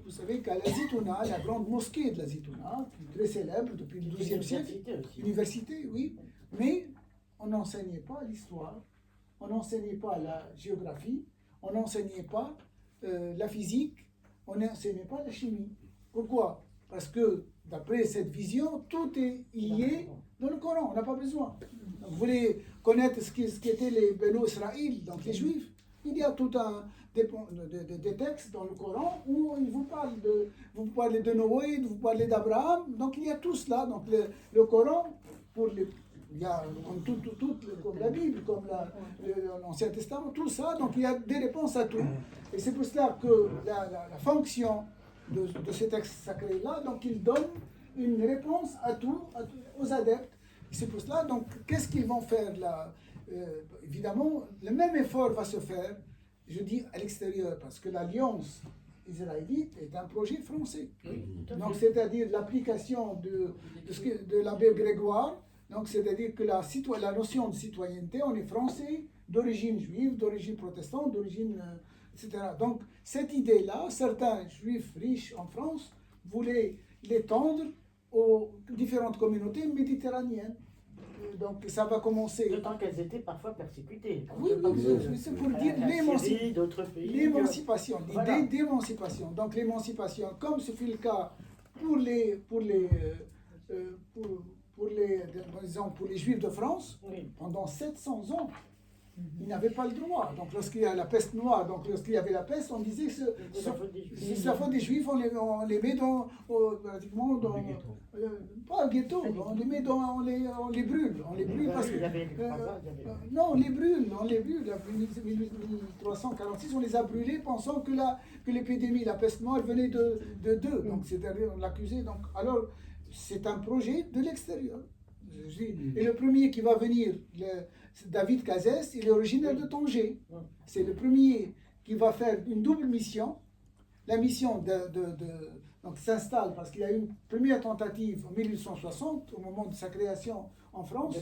vous savez qu'à la Zitouna, la grande mosquée de la Zitouna, très célèbre depuis le XIIe siècle, université, oui, mais on n'enseignait pas l'histoire, on n'enseignait pas la géographie, on n'enseignait pas la physique, on n'enseignait pas la chimie. Pourquoi? Parce que d'après cette vision, tout est lié dans le Coran, on n'a pas besoin. Donc, vous voulez connaître ce qu'étaient les Beno Israël, donc les Juifs, il y a tout des textes dans le Coran où il vous parle vous parlez de Noé, vous parlez d'Abraham, donc il y a tout cela. Donc le Coran, il y a comme la Bible, comme l'Ancien Testament, tout ça, donc il y a des réponses à tout. Et c'est pour cela que la fonction de ces textes sacrés-là, donc il donne une réponse à tout, aux adeptes. Et c'est pour cela, donc qu'est-ce qu'ils vont faire là? Évidemment, le même effort va se faire, je dis, à l'extérieur, parce que l'Alliance israélite est un projet français. Oui, donc, c'est-à-dire l'application de l'abbé Grégoire, donc c'est-à-dire que la notion de citoyenneté, on est français, d'origine juive, d'origine protestante, d'origine, etc. Donc, cette idée-là, certains juifs riches en France voulaient l'étendre aux différentes communautés méditerranéennes. Donc ça va commencer. D'autant qu'elles étaient parfois persécutées. Oui, c'est pour dire l'émancipation, l'idée d'émancipation. Donc l'émancipation, comme ce fut le cas pour les Juifs de France, pendant 700 ans. Ils n'avaient pas le droit. Donc, lorsqu'il y a la peste noire, donc lorsqu'il y avait la peste, on disait que c'est la faute des Juifs, on les met pratiquement dans. Pas au ghetto, on les met on les brûle. On les brûle parce que. Non, on les brûle. En 1346, on les a brûlés pensant que l'épidémie, la peste noire, venait d'eux. Donc, c'est-à-dire, on l'accusait. Donc, alors, c'est un projet de l'extérieur. Et le premier qui va venir, David Cazès, il est originaire de Tanger. C'est le premier qui va faire une double mission. La mission donc s'installe parce qu'il y a eu une première tentative en 1860, au moment de sa création en France,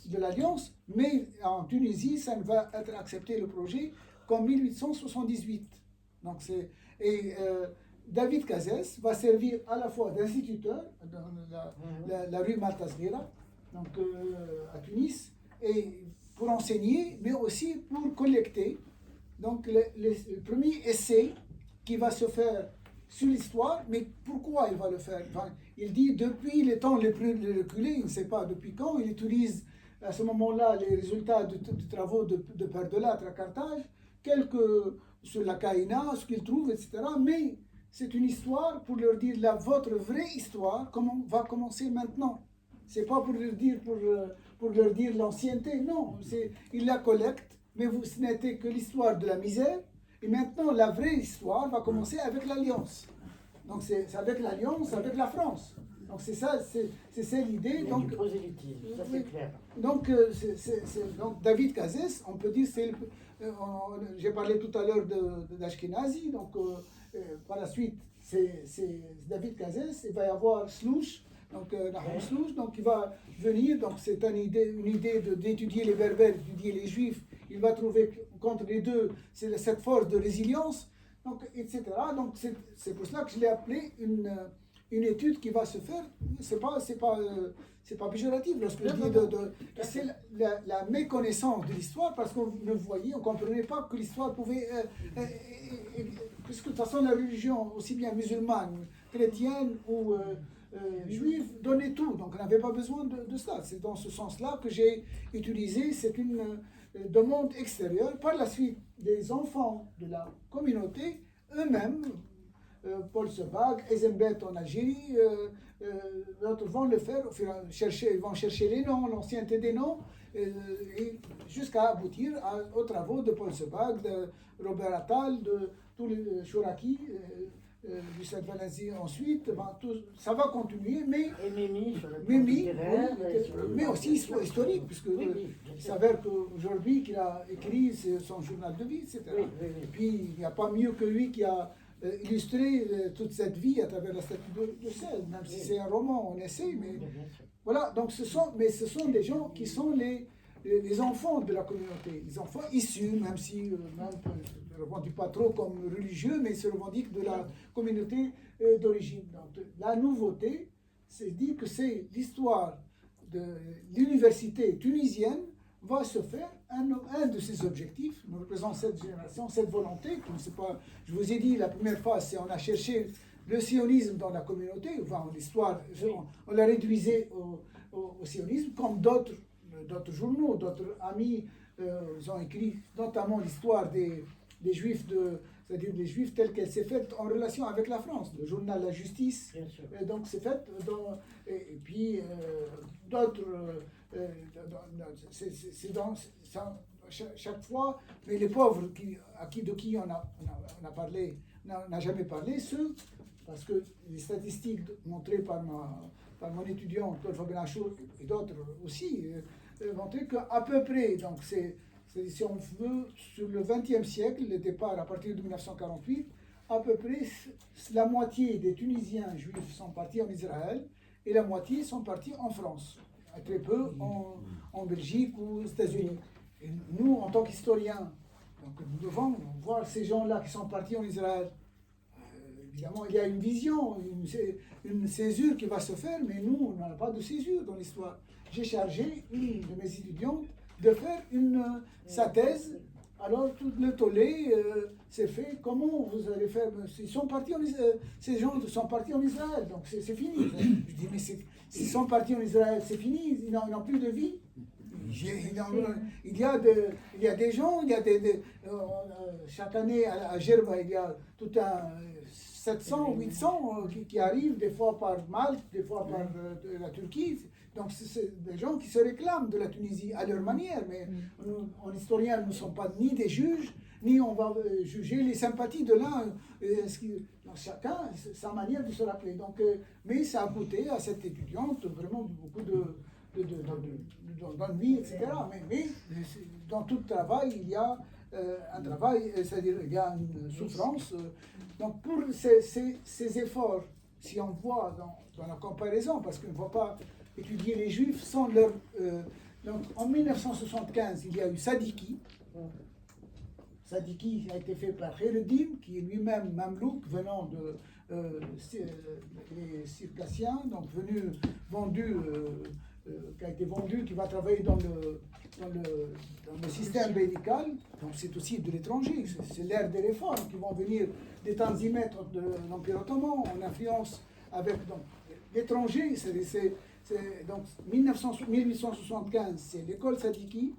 de l'Alliance, mais en Tunisie, ça ne va être accepté le projet qu'en 1878. Donc David Cazès va servir à la fois d'instituteur dans la rue Maltasvira, donc à Tunis, et pour enseigner, mais aussi pour collecter. Donc le premier essai qui va se faire sur l'histoire, mais pourquoi il va le faire? Enfin, il dit depuis les temps les plus reculés, il ne sait pas depuis quand, il utilise à ce moment-là les résultats de travaux de Père de Lattre à Carthage, quelques sur la Caïna, ce qu'il trouve, etc. Mais c'est une histoire pour leur dire votre vraie histoire, comment va commencer maintenant. C'est pas pour leur dire l'ancienneté, non. Il la collecte, mais ce n'était que l'histoire de la misère. Et maintenant, la vraie histoire va commencer avec l'Alliance. Donc c'est avec l'Alliance, avec la France. Donc c'est ça l'idée. Donc du prosélytisme, ça c'est clair. Donc, donc David Cazès, on peut dire, j'ai parlé tout à l'heure d'Ashkenazi, donc par la suite c'est David Cazès, il va y avoir Slouch, donc Nahum Slouch, donc il va venir, donc c'est une idée d'étudier les Berbères, d'étudier les Juifs, il va trouver qu'entre les deux, c'est cette force de résilience, donc, etc. Donc c'est pour cela que je l'ai appelé une étude qui va se faire, c'est pas péjoratif lorsque je dis c'est la méconnaissance de l'histoire, parce qu'on ne voyait, on ne comprenait pas que l'histoire pouvait, puisque de toute façon la religion, aussi bien musulmane, chrétienne ou juive, donnait tout, donc on n'avait pas besoin de cela. C'est dans ce sens-là que j'ai utilisé, c'est une demande extérieure. Par la suite, des enfants de la communauté, eux-mêmes, Paul Sebag, Eisenbet en Algérie, d'autres vont le faire, ils vont chercher les noms, l'ancienneté des noms, et jusqu'à aboutir aux travaux de Paul Sebag, de Robert Attal, de tous les Chouraki, du Saint Valency ensuite. Ça va continuer, mais mais aussi historique, puisque il s'avère qu'aujourd'hui qu'il a écrit son journal de vie, etc. Et puis il n'y a pas mieux que lui qui a illustrer toute cette vie à travers la statue de sel, même si c'est un roman, on essaie, mais voilà, donc ce sont des gens qui sont les enfants de la communauté, les enfants issus, même si ne revendiquent pas trop comme religieux, mais se revendiquent de la communauté d'origine. Donc, la nouveauté, c'est dit que c'est l'histoire de l'université tunisienne va se faire un de ses objectifs. Nous représentons cette génération, cette volonté, qui ne sait pas, je vous ai dit, la première phase, c'est on a cherché le sionisme dans la communauté, enfin l'histoire, on l'a réduisait au sionisme, comme d'autres journaux, d'autres amis ils ont écrit notamment l'histoire des juifs, c'est-à-dire des juifs telle qu'elle s'est faite en relation avec la France, le journal La Justice, donc c'est fait, et puis d'autres, c'est dans chaque fois, mais les pauvres de qui on a parlé, n'a jamais parlé, ceux, parce que les statistiques montrées par mon étudiant Claude Fabenachour et d'autres aussi, montré qu'à peu près, donc si on veut, sur le XXe siècle, le départ à partir de 1948, à peu près la moitié des Tunisiens juifs sont partis en Israël et la moitié sont partis en France, très peu en Belgique ou aux États-Unis. Et nous, en tant qu'historiens, donc nous devons voir ces gens-là qui sont partis en Israël. Évidemment, il y a une vision, une césure qui va se faire, mais nous, on n'a pas de césure dans l'histoire. J'ai chargé une de mes étudiantes de faire sa thèse. Alors, tout le tollé s'est fait. Comment vous allez faire? Ils sont partis ces gens sont partis en Israël, donc c'est fini. Je dis, mais s'ils sont partis en Israël, c'est fini, ils n'ont plus de vie. Il y a des gens, chaque année à Gerba, il y a tout un 700, 800 qui arrivent, des fois par Malte, des fois par la Turquie. Donc, c'est des gens qui se réclament de la Tunisie à leur manière. Mais nous, en historien, nous ne sommes pas ni des juges, ni on va juger les sympathies de l'un. Chacun, sa manière de se rappeler. Donc, mais ça a coûté à cette étudiante vraiment beaucoup d'ennui, etc. Mais dans tout travail, il y a un travail, c'est-à-dire il y a une souffrance. Donc, pour ces efforts, si on voit dans la comparaison, parce qu'on ne voit pas étudier les Juifs sans leur... donc en 1975, il y a eu Sadiki. Sadiki a été fait par Khaireddin, qui est lui-même Mamelouk, venant des Circassiens, donc vendu, qui a été vendu, qui va travailler dans le système médical. Donc c'est aussi de l'étranger, c'est l'ère des réformes qui vont venir des tanzimètres de l'Empire ottoman, en influence avec l'étranger. Donc 1875, c'est l'école Sadiki.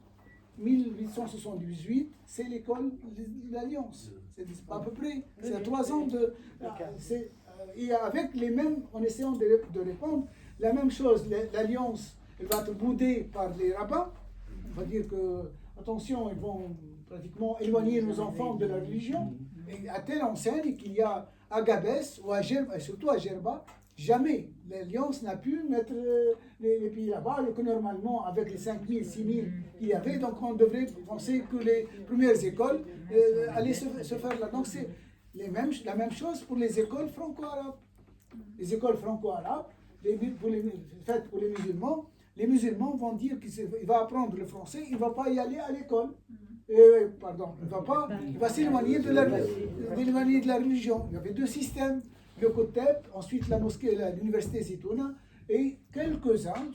1878, c'est l'école de l'Alliance. C'est à peu près, c'est à 3 ans de... et avec les mêmes, en essayant de répondre, la même chose, l'Alliance, elle va être boudée par les rabbins. On va dire que, attention, ils vont pratiquement éloigner nos enfants de la religion. Et à telle enseigne qu'il y a à Gabès, ou à Gerba, et surtout à Gerba, jamais l'Alliance n'a pu mettre les pays là-bas, alors que normalement, avec les 5 000, 6 000 qu'il y avait, donc on devrait penser que les premières écoles allaient se faire là. Donc c'est la même chose pour les écoles franco-arabes. Les écoles franco-arabes, faites pour les musulmans vont dire qu'il va apprendre le français, il ne va pas y aller à l'école. Il va s'éloigner de la religion. Il y avait 2 systèmes. Le Koteb, ensuite la mosquée, l'université Zitouna, et quelques-uns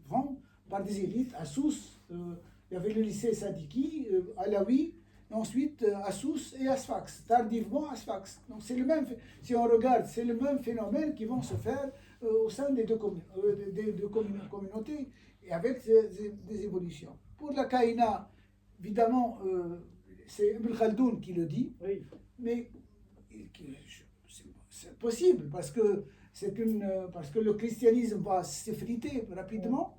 vont par des élites à Sousse. Il y avait le lycée Sadiki, Alaoui, et ensuite à Sousse et à Sfax, tardivement à Sfax. Donc c'est le même, si on regarde, c'est le même phénomène qui vont se faire au sein des deux communautés, et avec des évolutions. Pour la Kaïna, évidemment, c'est Ibn Khaldoun qui le dit, oui. Mais c'est possible parce que le christianisme va s'effriter rapidement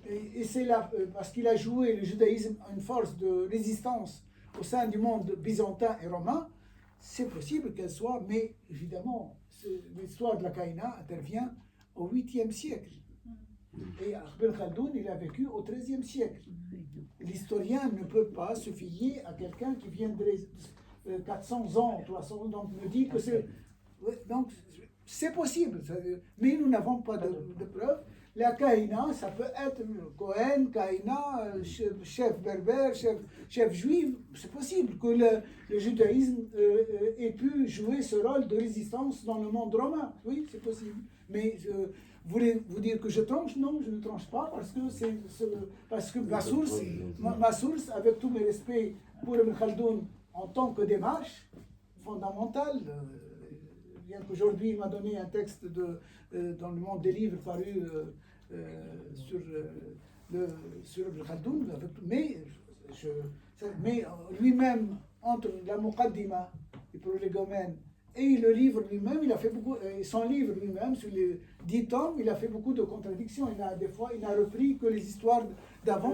et c'est là parce qu'il a joué le judaïsme une force de résistance au sein du monde byzantin et romain. C'est possible qu'elle soit, mais évidemment l'histoire de la Kaïna intervient au 8e siècle et Ibn Khaldoun il a vécu au 13e siècle. L'historien ne peut pas se fier à quelqu'un qui viendrait 400 ans, 300 ans, donc me dit que c'est... Donc, c'est possible, mais nous n'avons pas de preuves. La Kahina, ça peut être Cohen, Kahina, chef berbère, chef juif. C'est possible que le judaïsme ait pu jouer ce rôle de résistance dans le monde romain. Oui, c'est possible. Mais voulez-vous dire que je tranche? Non, je ne tranche pas parce que ma source, avec tous mes respects pour Ibn Khaldoun en tant que démarche fondamentale, bien qu'aujourd'hui il m'a donné un texte dans le monde des livres paru sur Ibn Khaldoun, mais lui-même, entre la Muqaddima, le Prolegomène, et le livre lui-même, il a fait beaucoup, son livre lui-même, sur les 10 tomes, il a fait beaucoup de contradictions. Des fois, il n'a repris que les histoires d'avant.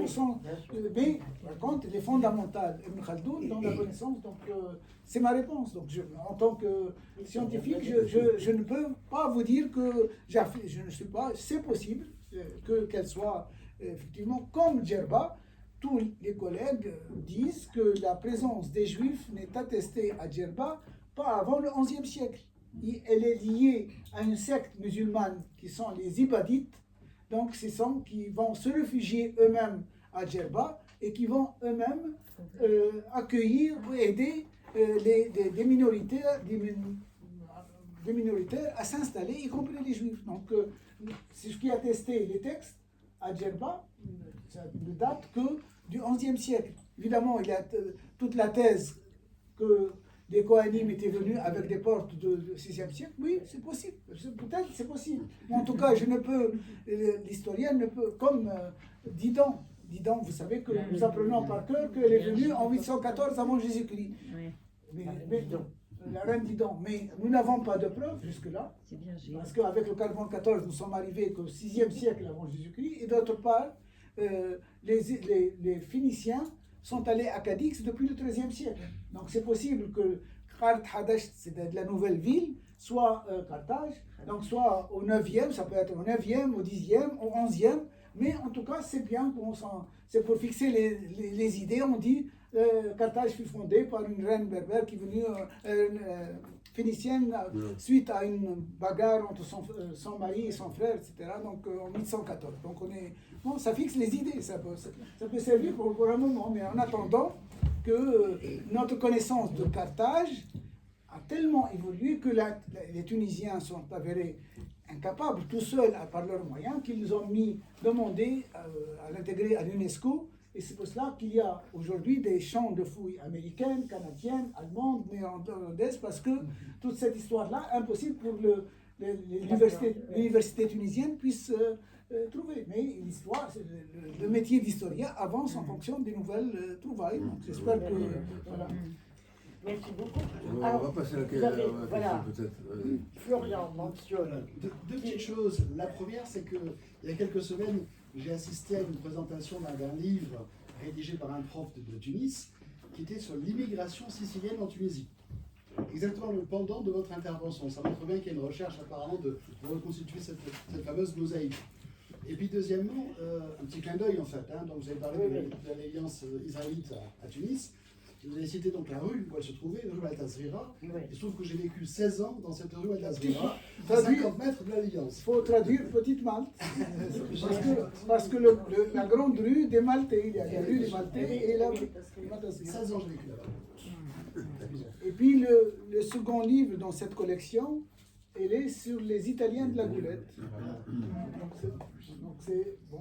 Mais par contre, les fondamentales, Ibn Khaldoun, dans la connaissance, donc c'est ma réponse. Donc, en tant que scientifique, je ne peux pas vous dire que je ne suis pas. C'est possible qu'elle soit effectivement comme Djerba. Tous les collègues disent que la présence des Juifs n'est attestée à Djerba pas avant le XIe siècle. Elle est liée à une secte musulmane qui sont les Ibadites. Donc, ce sont qui vont se réfugier eux-mêmes à Djerba et qui vont eux-mêmes accueillir ou aider des minoritaires à s'installer, y compris les Juifs. Donc, c'est ce qui a testé les textes à Djerba, ça ne date que du XIe siècle. Évidemment, il y a toute la thèse que des Kohanim étaient venus avec des portes du VIe siècle. Oui, c'est possible. Peut-être c'est possible. Mais en tout cas, l'historien ne peut, comme Didon, vous savez que nous apprenons par cœur qu'elle est venue en 814 avant Jésus-Christ. Oui. Mais la reine Didon. Mais nous n'avons pas de preuves jusque-là. Parce qu'avec le carbone 14, nous sommes arrivés qu'au VIe siècle avant Jésus-Christ. Et d'autre part, les Phéniciens sont allés à Cadix depuis le XIIIe siècle. Donc c'est possible que Kart Hadash, c'est de la nouvelle ville, soit Carthage, donc soit au 9e, ça peut être au 9e, au 10e, au 11e, mais en tout cas c'est bien c'est pour fixer les idées, on dit Carthage fut fondée par une reine berbère qui est venue phénicienne suite à une bagarre entre son mari et son frère, etc. Donc en 1114. Donc ça fixe les idées, ça peut servir pour un moment, mais en attendant que notre connaissance de Carthage a tellement évolué que les Tunisiens sont avérés incapables, tout seuls, par leurs moyens, qu'ils ont demandé à l'intégrer à l'UNESCO. Et c'est pour cela qu'il y a aujourd'hui des champs de fouilles américaines, canadiennes, allemandes, néerlandaises, parce que toute cette histoire-là, impossible pour l'université tunisienne puisse trouver. Mais l'histoire, le métier d'historien avance en fonction des nouvelles trouvailles. Donc j'espère que... Voilà. Merci beaucoup. Alors, on va passer à la question peut-être. Florian mentionne deux petites choses. La première, c'est qu'il y a quelques semaines, j'ai assisté à une présentation d'un livre rédigé par un prof de Tunis qui était sur l'immigration sicilienne en Tunisie. Exactement le pendant de votre intervention. Ça montre bien qu'il y a une recherche apparemment de reconstituer cette fameuse mosaïque. Et puis deuxièmement, un petit clin d'œil en fait. Donc vous avez parlé de l'alliance israélite à Tunis. Vous avez cité donc la rue où elle se trouvait, la rue Al-Tazrira. Il se trouve que j'ai vécu 16 ans dans cette rue Al-Tazrira, à 50 mètres de l'Alliance. Il faut traduire Petite Malte, parce que la grande rue des Maltais, il y a la rue des Maltais et la rue Al-Tazrira. 16 ans j'ai vécu là-bas. Et puis le second livre dans cette collection, elle est sur les Italiens de la Goulette. Donc c'est bon.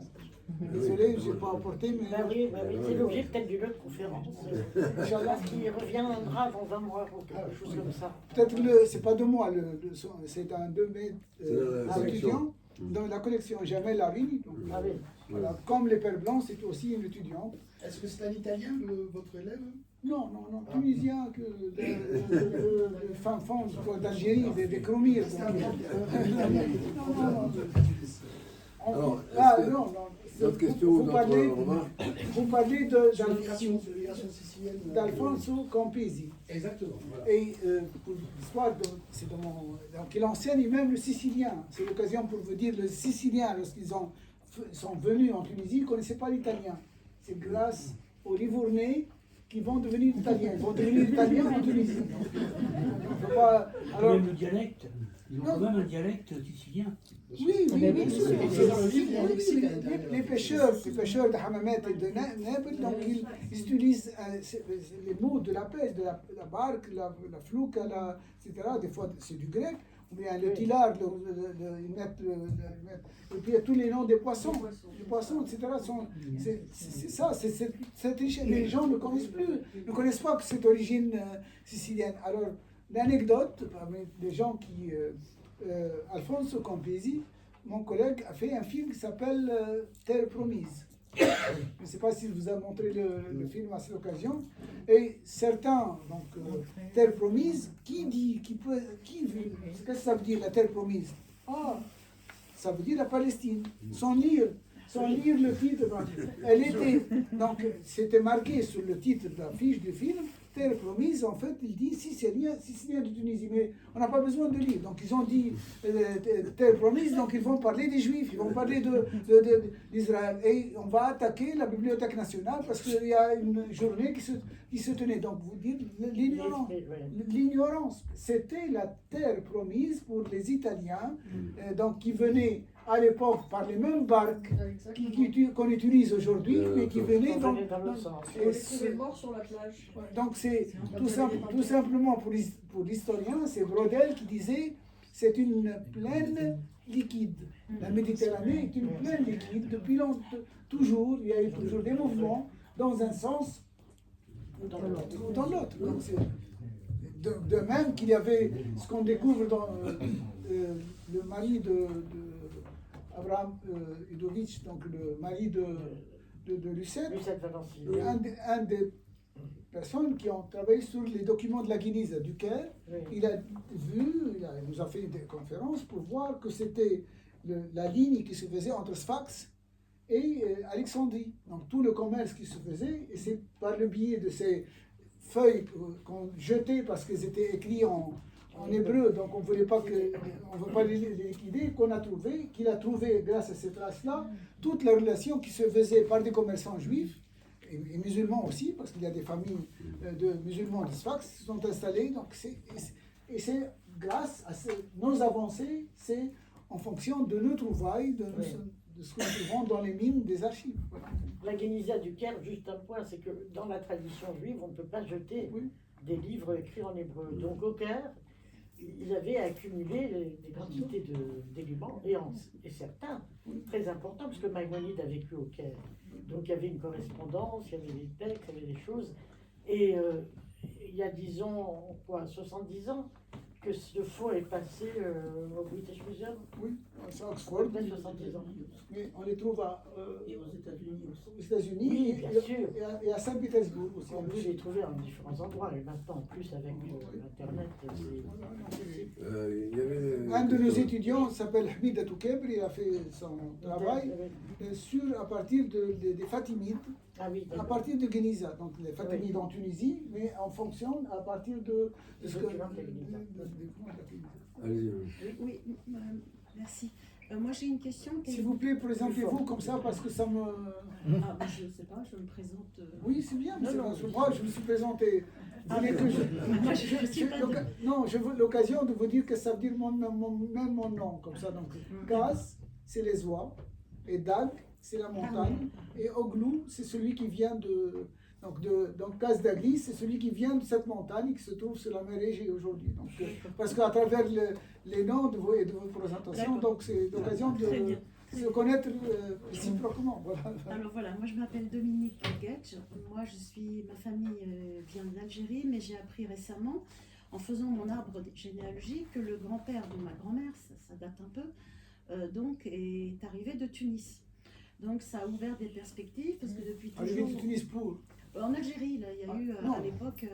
Désolé, je n'ai pas apporté, mais... oui, c'est l'objet peut-être d'une autre conférence. Inch'Allah, qui reviendra dans un mois ou quelque chose comme ça. Peut-être c'est pas de moi, c'est un de mes étudiants dans la collection Jamel Larini. Voilà, comme les Pères Blancs, c'est aussi une étudiante. Est-ce que c'est un Italien, votre élève? Non, Tunisien, de fin fond d'Algérie, des Cromirs. D'autres questions, vous parlez d'Alfonso Campisi. Exactement. Voilà. Et pour l'histoire, donc il enseigne même le sicilien. C'est l'occasion pour vous dire, le sicilien, lorsqu'ils sont venus en Tunisie, ils ne connaissaient pas l'italien. C'est grâce aux Livournais qui vont devenir italiens. Ils vont devenir italiens en Tunisie. Donc, on peut pas... Alors, même le dialecte, ils ont quand même un dialecte sicilien. oui, oui, bien sûr. C'est dans le livre, il y a un lexique. Les pêcheurs de Hammamet et de Nebel, donc ils utilisent les mots de la pêche, de la barque, la flouka, etc. Des fois c'est du grec, ou bien le tilard, ils mettent et puis il y a tous les noms des poissons. Les poissons, etc. C'est ça, cette richesse. Les gens ne connaissent plus, ne connaissent pas que cette origine sicilienne. Alors, l'anecdote, parmi les gens qui. Alfonso Campesi, mon collègue, a fait un film qui s'appelle Terre Promise. Je ne sais pas s'il vous a montré le film à cette occasion. Et certains, donc, Terre Promise, qu'est-ce que ça veut dire la Terre Promise? Ah, ça veut dire la Palestine, sans lire le titre. Elle était, donc, c'était marqué sur le titre de la fiche du film, Terre promise, en fait, il dit Sicilien de Tunisie, mais on n'a pas besoin de lire. Donc ils ont dit Terre promise, donc ils vont parler des Juifs, ils vont parler d'Israël. Et on va attaquer la Bibliothèque nationale parce qu'il y a une journée qui se tenait. Donc vous dites l'ignorance. C'était la terre promise pour les Italiens, donc qui venaient à l'époque par les mêmes barques qu'on utilise aujourd'hui, mais qui venaient dans dans l'autre sens. On les trouvait morts sur la plage. donc c'est tout simplement pour l'historien, c'est Brodel qui disait c'est une plaine liquide. La Méditerranée est une plaine liquide depuis longtemps, toujours, il y a eu toujours des mouvements dans un sens ou dans l'autre. Donc c'est de même qu'il y avait ce qu'on découvre dans le mari de Abraham Idovic, donc le mari de Lucette, un des personnes qui ont travaillé sur les documents de la Guinise du Caire. Oui. Il nous a fait des conférences pour voir que c'était la ligne qui se faisait entre Sfax et Alexandrie. Donc tout le commerce qui se faisait, et c'est par le biais de ces feuilles qu'on jetait parce qu'elles étaient écrites en hébreu, donc on ne veut pas les liquider, qu'il a trouvé grâce à ces traces-là, toute la relation qui se faisait par des commerçants juifs, et musulmans aussi, parce qu'il y a des familles de musulmans de Sfax qui se sont installés, donc c'est grâce à nos avancées, c'est en fonction de nos trouvailles, de ce que nous trouvons dans les mines des archives. Voilà. La Guénisa du Caire, juste un point, c'est que dans la tradition juive, on ne peut pas jeter des livres écrits en hébreu. Donc au Caire, ils avaient accumulé des quantités d'éléments, et certains très importants, parce que Maïmonide a vécu au Caire. Donc il y avait une correspondance, il y avait des textes, il y avait des choses. Et il y a, disons, 70 ans, que ce fonds est passé au British Museum. Oui, à Oxford. Peut-être 70 ans. Mais on les trouve Et aux États-Unis aussi. aux États-Unis Oui, bien sûr. et à Saint-Pétersbourg aussi. On peut les trouver en différents endroits. Et maintenant, en plus, avec Internet, c'est... Il y avait Un de nos étudiants s'appelle Hamid Atoukebr, il a fait son travail à partir des Fatimides, Ah oui, à partir de Guéniza, donc les Fatimides en Tunisie, mais en fonction à partir de ce que... Allez-y. Oui, merci. Moi j'ai une question. S'il vous plaît, présentez-vous comme ça parce que ça me... Ah, je ne sais pas, je me présente. Oui, c'est bien, mais moi je me suis présenté. Vous voulez que je veux l'occasion de vous dire que ça veut dire même mon nom, comme ça. Donc, Kaz, c'est les oies, et Dag, c'est la montagne, et Oglou, c'est celui qui vient de... Donc Kaz Dagli, c'est celui qui vient de cette montagne qui se trouve sur la mer Égée aujourd'hui. Donc, parce qu'à travers les noms de vos présentations, donc c'est l'occasion de se connaître réciproquement. Voilà. Alors voilà, moi je m'appelle Dominique Guedj. Moi ma famille vient d'Algérie, mais j'ai appris récemment, en faisant mon arbre généalogique, que le grand-père de ma grand-mère, ça date un peu, donc est arrivé de Tunis. Donc ça a ouvert des perspectives, parce que depuis toujours... Arrivé de Tunis pour... En Algérie, là, il y a eu à l'époque,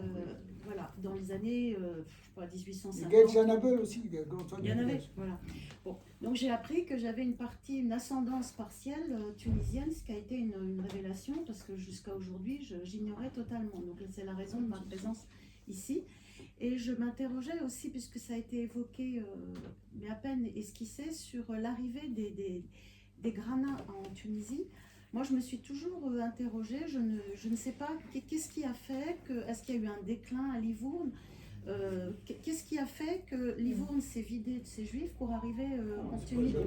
voilà, dans les années, je sais pas, 1850. Il y en avait aussi, il y en avait, voilà. Bon, donc j'ai appris que j'avais une ascendance partielle tunisienne, ce qui a été une révélation, parce que jusqu'à aujourd'hui, j'ignorais totalement. Donc c'est la raison de ma présence ici. Et je m'interrogeais aussi, puisque ça a été évoqué, mais à peine esquissé, sur l'arrivée des granats en Tunisie. Moi, je me suis toujours interrogée, je ne sais pas qu'est-ce qui a fait que, est-ce qu'il y a eu un déclin à Livourne? Qu'est-ce qui a fait que Livourne s'est vidé de ses juifs pour arriver compte tenu de...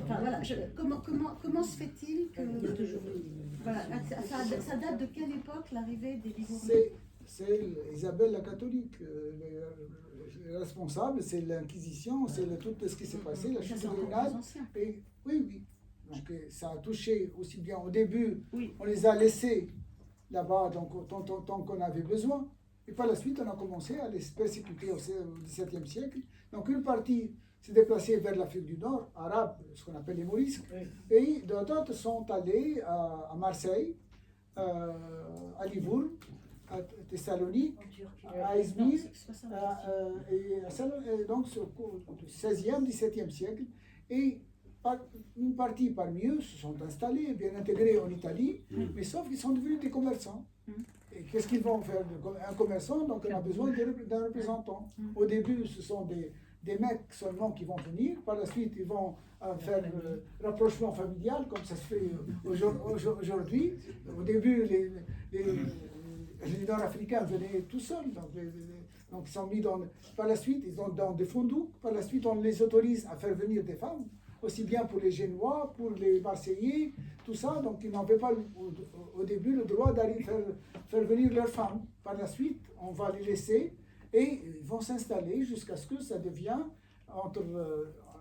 Enfin, voilà, comment se fait-il que... Voilà, ça date de quelle époque l'arrivée des Livournais? C'est Isabelle la catholique. Le responsable, c'est l'Inquisition, c'est tout ce qui s'est passé, la chute de Grenade. Et oui. Donc ça a touché aussi bien au début, on les a laissés là-bas donc tant qu'on avait besoin. Et par la suite, on a commencé à les persécuter au XVIIe siècle. Donc une partie s'est déplacée vers l'Afrique du Nord, arabe, ce qu'on appelle les Maurices, et d'autres sont allés à Marseille, à Livourne, à Thessalonique, à Izmir, et donc au XVIe, XVIIe siècle. Et une partie parmi eux se sont installés, bien intégrés en Italie, mais sauf qu'ils sont devenus des commerçants. Et qu'est-ce qu'ils vont faire? Un commerçant, donc on a besoin d'un représentant. Au début, ce sont des mecs seulement qui vont venir. Par la suite, ils vont faire rapprochement familial, comme ça se fait aujourd'hui. Au début, les Nord-Africains venaient tout seuls. Donc ils sont mis par la suite, ils sont dans des fondouks. Par la suite, on les autorise à faire venir des femmes, aussi bien pour les Génois, pour les Marseillais, tout ça. Donc ils n'avaient pas au début le droit d'aller faire venir leurs femmes. Par la suite, on va les laisser et ils vont s'installer jusqu'à ce que ça devienne entre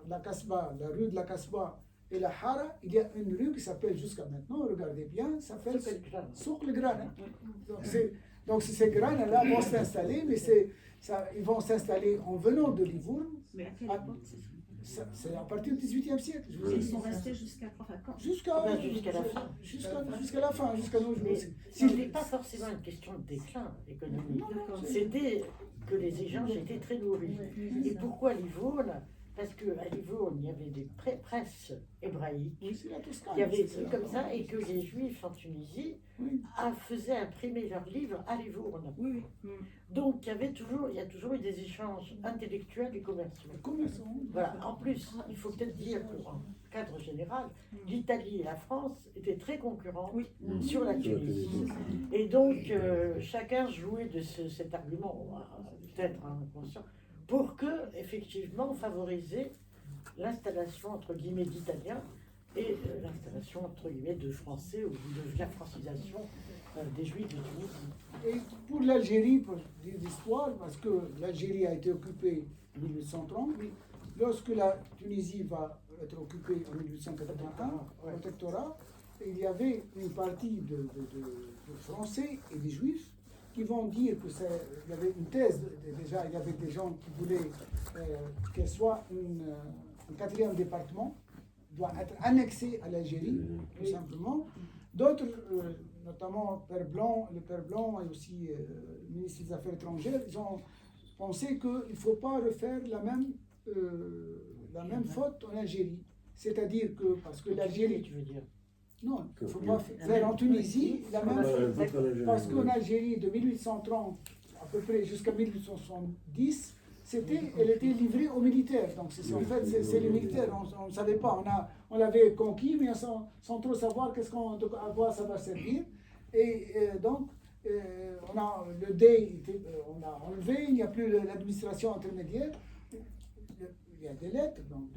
la Kasbah, la rue de la Kasbah et la Hara. Il y a une rue qui s'appelle jusqu'à maintenant, regardez bien, ça s'appelle Souk le Gran. Donc ces graines-là vont s'installer, mais ils vont s'installer en venant de Livourne. Mais à quelle époque c'est à partir du XVIIIe siècle. Ils sont restés jusqu'à quand? Jusqu'à la fin. Jusqu'à la fin, jusqu'à nos jours. Ce n'était pas forcément une question de déclin économique. C'était que les échanges étaient très nourris. Et pourquoi Livourne? Parce qu'à Livourne, il y avait des presses hébraïques. Il y avait des trucs comme ça, et que les Juifs en Tunisie faisaient imprimer leurs livres à Livourne. Donc il y a toujours eu des échanges intellectuels et commerciaux. Voilà. En plus, il faut peut-être dire qu'en cadre général, l'Italie et la France étaient très concurrentes sur la Tunisie. Et donc chacun jouait de cet argument, peut-être inconscient, pour que, effectivement, favoriser l'installation, entre guillemets, d'Italiens et l'installation, entre guillemets, de Français ou de la francisation des Juifs de Tunisie. Et pour l'Algérie, pour dire l'histoire, parce que l'Algérie a été occupée en 1830, lorsque la Tunisie va être occupée en 1881, protectorat, il y avait une partie de Français et des Juifs qui vont dire que il y avait une thèse, déjà il y avait des gens qui voulaient qu'elle soit un quatrième département, doit être annexé à l'Algérie, tout simplement. D'autres, notamment le Père Blanc et aussi le ministre des Affaires étrangères, ils ont pensé qu'il ne faut pas refaire la même faute en Algérie. C'est-à-dire que, parce que l'Algérie... Tu veux dire? Non, il ne faut pas faire en Tunisie la même chose. Parce qu'en Algérie, de 1830 à peu près jusqu'à 1870, elle était livrée aux militaires. Donc en fait, c'est les militaires, on ne savait pas. On l'avait conquis, mais sans trop savoir à quoi ça va servir. Et donc, on a le dé, on a enlevé, il n'y a plus l'administration intermédiaire. Il y a des lettres donc,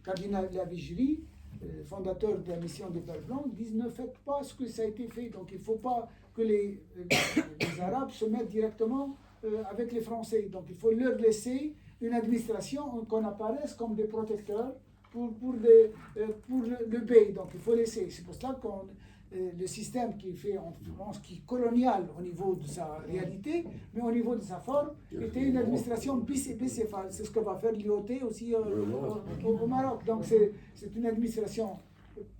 cardinal Lavigérie, fondateur de la mission des Pères Blancs, disent ne faites pas ce que ça a été fait. Donc il ne faut pas que les Arabes se mettent directement avec les Français. Donc il faut leur laisser une administration, qu'on apparaisse comme des protecteurs pour le pays. Donc il faut laisser. C'est pour cela que le système qui est fait en France, qui est colonial au niveau de sa réalité, mais au niveau de sa forme, était une administration bicéphale. C'est ce que va faire l'IOT aussi au Maroc. Donc c'est une administration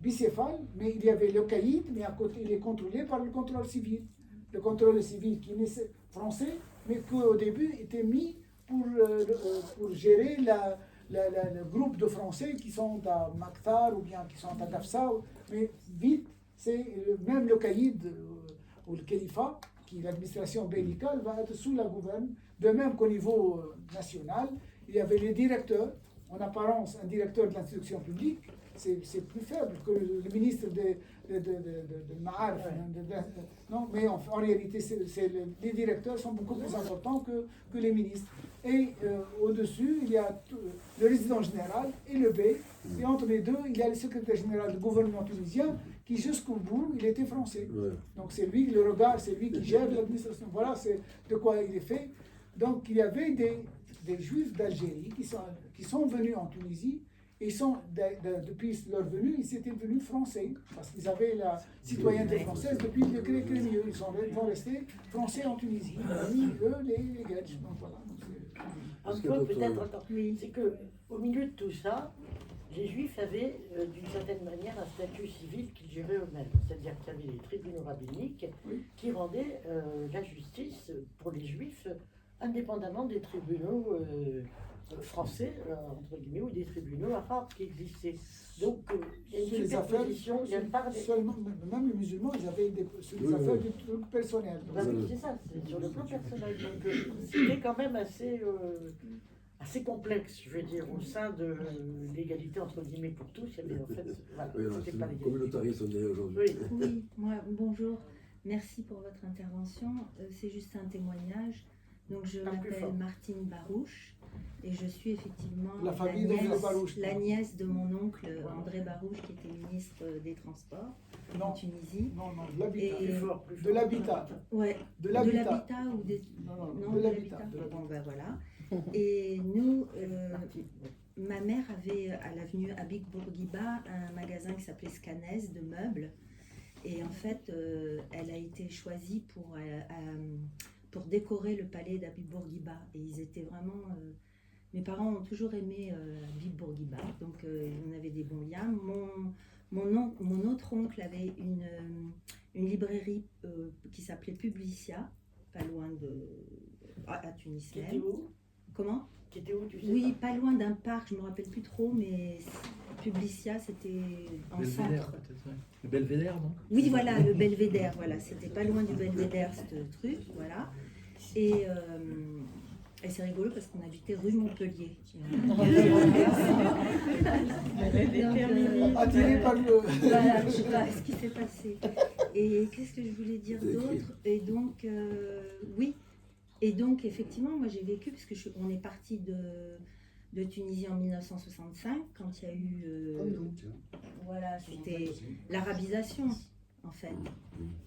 bicéphale, mais il y avait le caïd, mais à côté il est contrôlé par le contrôle civil. Le contrôle civil qui est français, mais qui au début était mis pour gérer le groupe de Français qui sont à Maktar ou bien qui sont à Gafsa, mais vite, c'est même le caïd ou le califat, qui est l'administration bellicale, va être sous la gouverne, de même qu'au niveau national, il y avait les directeurs, en apparence un directeur de l'instruction publique, c'est plus faible que le ministre de Ma'arif. Non, mais en réalité, les directeurs sont beaucoup plus importants que les ministres. Et au-dessus, il y a le résident général et le B. Et entre les deux, il y a le secrétaire général du gouvernement tunisien qui, jusqu'au bout, il était français. Ouais. Donc c'est lui, le regard, c'est lui qui gère l'administration. Voilà, c'est de quoi il est fait. Donc il y avait des Juifs d'Algérie qui sont venus en Tunisie. Et depuis leur venue, ils étaient venus français, parce qu'ils avaient la citoyenneté française depuis le décret Crémieux. Ils sont restés français en Tunisie, eux, les Guedj. Donc voilà. Un peu peut-être, c'est qu'au milieu de tout ça, les Juifs avaient d'une certaine manière un statut civil qu'ils géraient eux-mêmes. C'est-à-dire qu'il y avait les tribunaux rabbiniques qui rendaient la justice pour les Juifs indépendamment des tribunaux français, entre guillemets, ou des tribunaux arabes qui existaient. Donc, il y a une superposition, il y a une part même les musulmans, ils avaient des affaires de trucs personnels. C'est ça, c'est sur le plan personnel. Donc, c'était quand même assez complexe, je veux dire, au sein de l'égalité entre guillemets pour tous. Il y avait en fait, voilà, c'était pas l'égalité. Communautariste, on dirait aujourd'hui. Oui, moi, bonjour. Merci pour votre intervention. C'est juste un témoignage. Donc, je m'appelle Martine Barouche et je suis effectivement la nièce de mon oncle André Barouche, qui était ministre des Transports en Tunisie. Non, de l'habitat. Ouais, de l'habitat ou des... Non, de l'habitat. Bon, ben voilà. Et nous, ma mère avait à l'avenue Abik Bourguiba un magasin qui s'appelait Scanès de meubles. Et en fait, elle a été choisie pour décorer le palais d'Abik Bourguiba. Et ils étaient vraiment... mes parents ont toujours aimé Abik Bourguiba, donc on avait des bons liens. Mon autre oncle avait une librairie qui s'appelait Publicia, pas loin à Tunis même. Qui était où? Comment? Qui était où, tu sais? Oui, pas loin d'un parc, je ne me rappelle plus trop, mais Publicia, c'était en centre. Le Belvédère, non? Oui, voilà, le Belvédère, voilà, c'était pas loin du Belvédère, ce truc, voilà. Et c'est rigolo parce qu'on habitait rue Montpellier. Attiré par le... Voilà, je sais pas ce qui s'est passé. Et qu'est-ce que je voulais dire d'autre? Et donc, oui. Et donc, effectivement, moi j'ai vécu, parce qu'on est parti de Tunisie en 1965, quand il y a eu... voilà, c'était l'arabisation, en fait.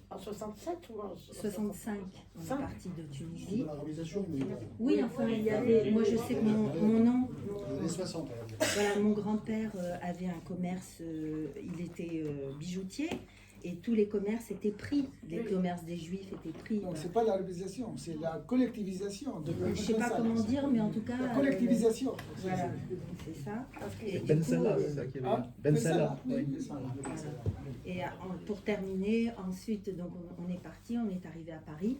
En 67 ou en 65, on est parti de Tunisie. L'arabisation, Oui, enfin, il y avait... Moi, je sais que mon oncle... les 60. Voilà, mon grand-père avait un commerce, il était bijoutier. Et tous les commerces étaient pris, les commerces des Juifs étaient pris. Non, c'est pas l'arabisation, c'est la collectivisation. Je ne sais pas comment dire, mais en tout cas... La collectivisation. Voilà, c'est ça. Ben Salah, c'est ça qu'il y avait. Ben Salah. Et pour terminer, ensuite, donc on est parti, on est arrivé à Paris.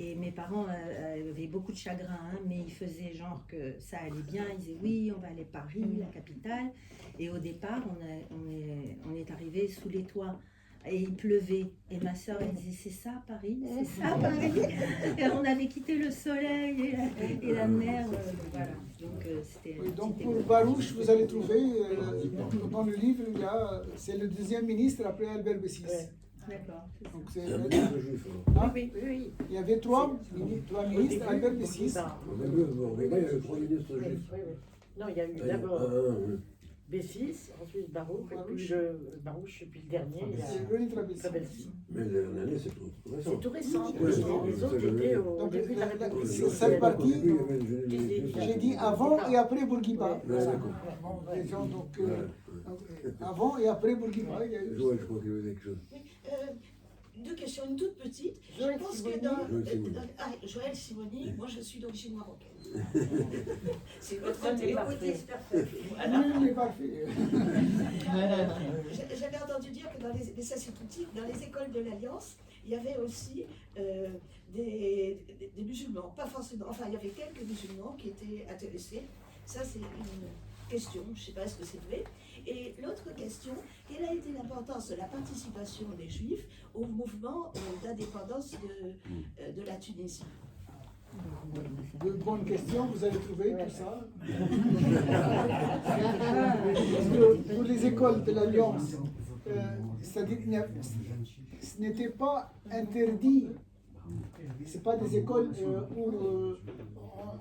Et mes parents avaient beaucoup de chagrin, hein, mais ils faisaient genre que ça allait bien. Ils disaient oui, on va aller à Paris, la capitale. Et au départ, on est arrivé sous les toits. Et il pleuvait. Et ma soeur, elle disait, c'est ça Paris? C'est ça Paris? Et on avait quitté le soleil et la mer. Voilà. Donc, c'était... Oui, donc pour Barouche, vous allez trouver, dans le livre, c'est le deuxième ministre après Albert Bessis. D'accord. Donc c'est... Oui. Il y avait trois ministres, Albert Bessis. Il y avait trois ministres juifs. Non, il y a eu d'abord B6, ensuite Barouch, et puis Barouch, puis le dernier, il y a Trabelsi. Mais l'année, c'est tout récent. C'est tout récent. Les autres étaient au début de la République. Cette partie, j'ai dit avant et après Bourguiba. Donc, avant et après Bourguiba, il y a eu... Je crois qu'il y avait quelque chose. Deux questions, une toute petite. Je pense que Joël Simoni, moi je suis d'origine marocaine. C'est votre côté parfait. J'avais entendu dire que dans les sacerdotiques, dans les écoles de l'Alliance, il y avait aussi des musulmans, pas forcément, enfin il y avait quelques musulmans qui étaient intéressés. Ça c'est une question, je ne sais pas est-ce que c'est vrai. Et l'autre question, quelle a été l'importance de la participation des Juifs au mouvement d'indépendance de la Tunisie? De bonnes questions, vous allez trouver tout ça. Parce que pour les écoles de l'Alliance, c'est-à-dire ce n'était pas interdit. Ce n'est pas des écoles où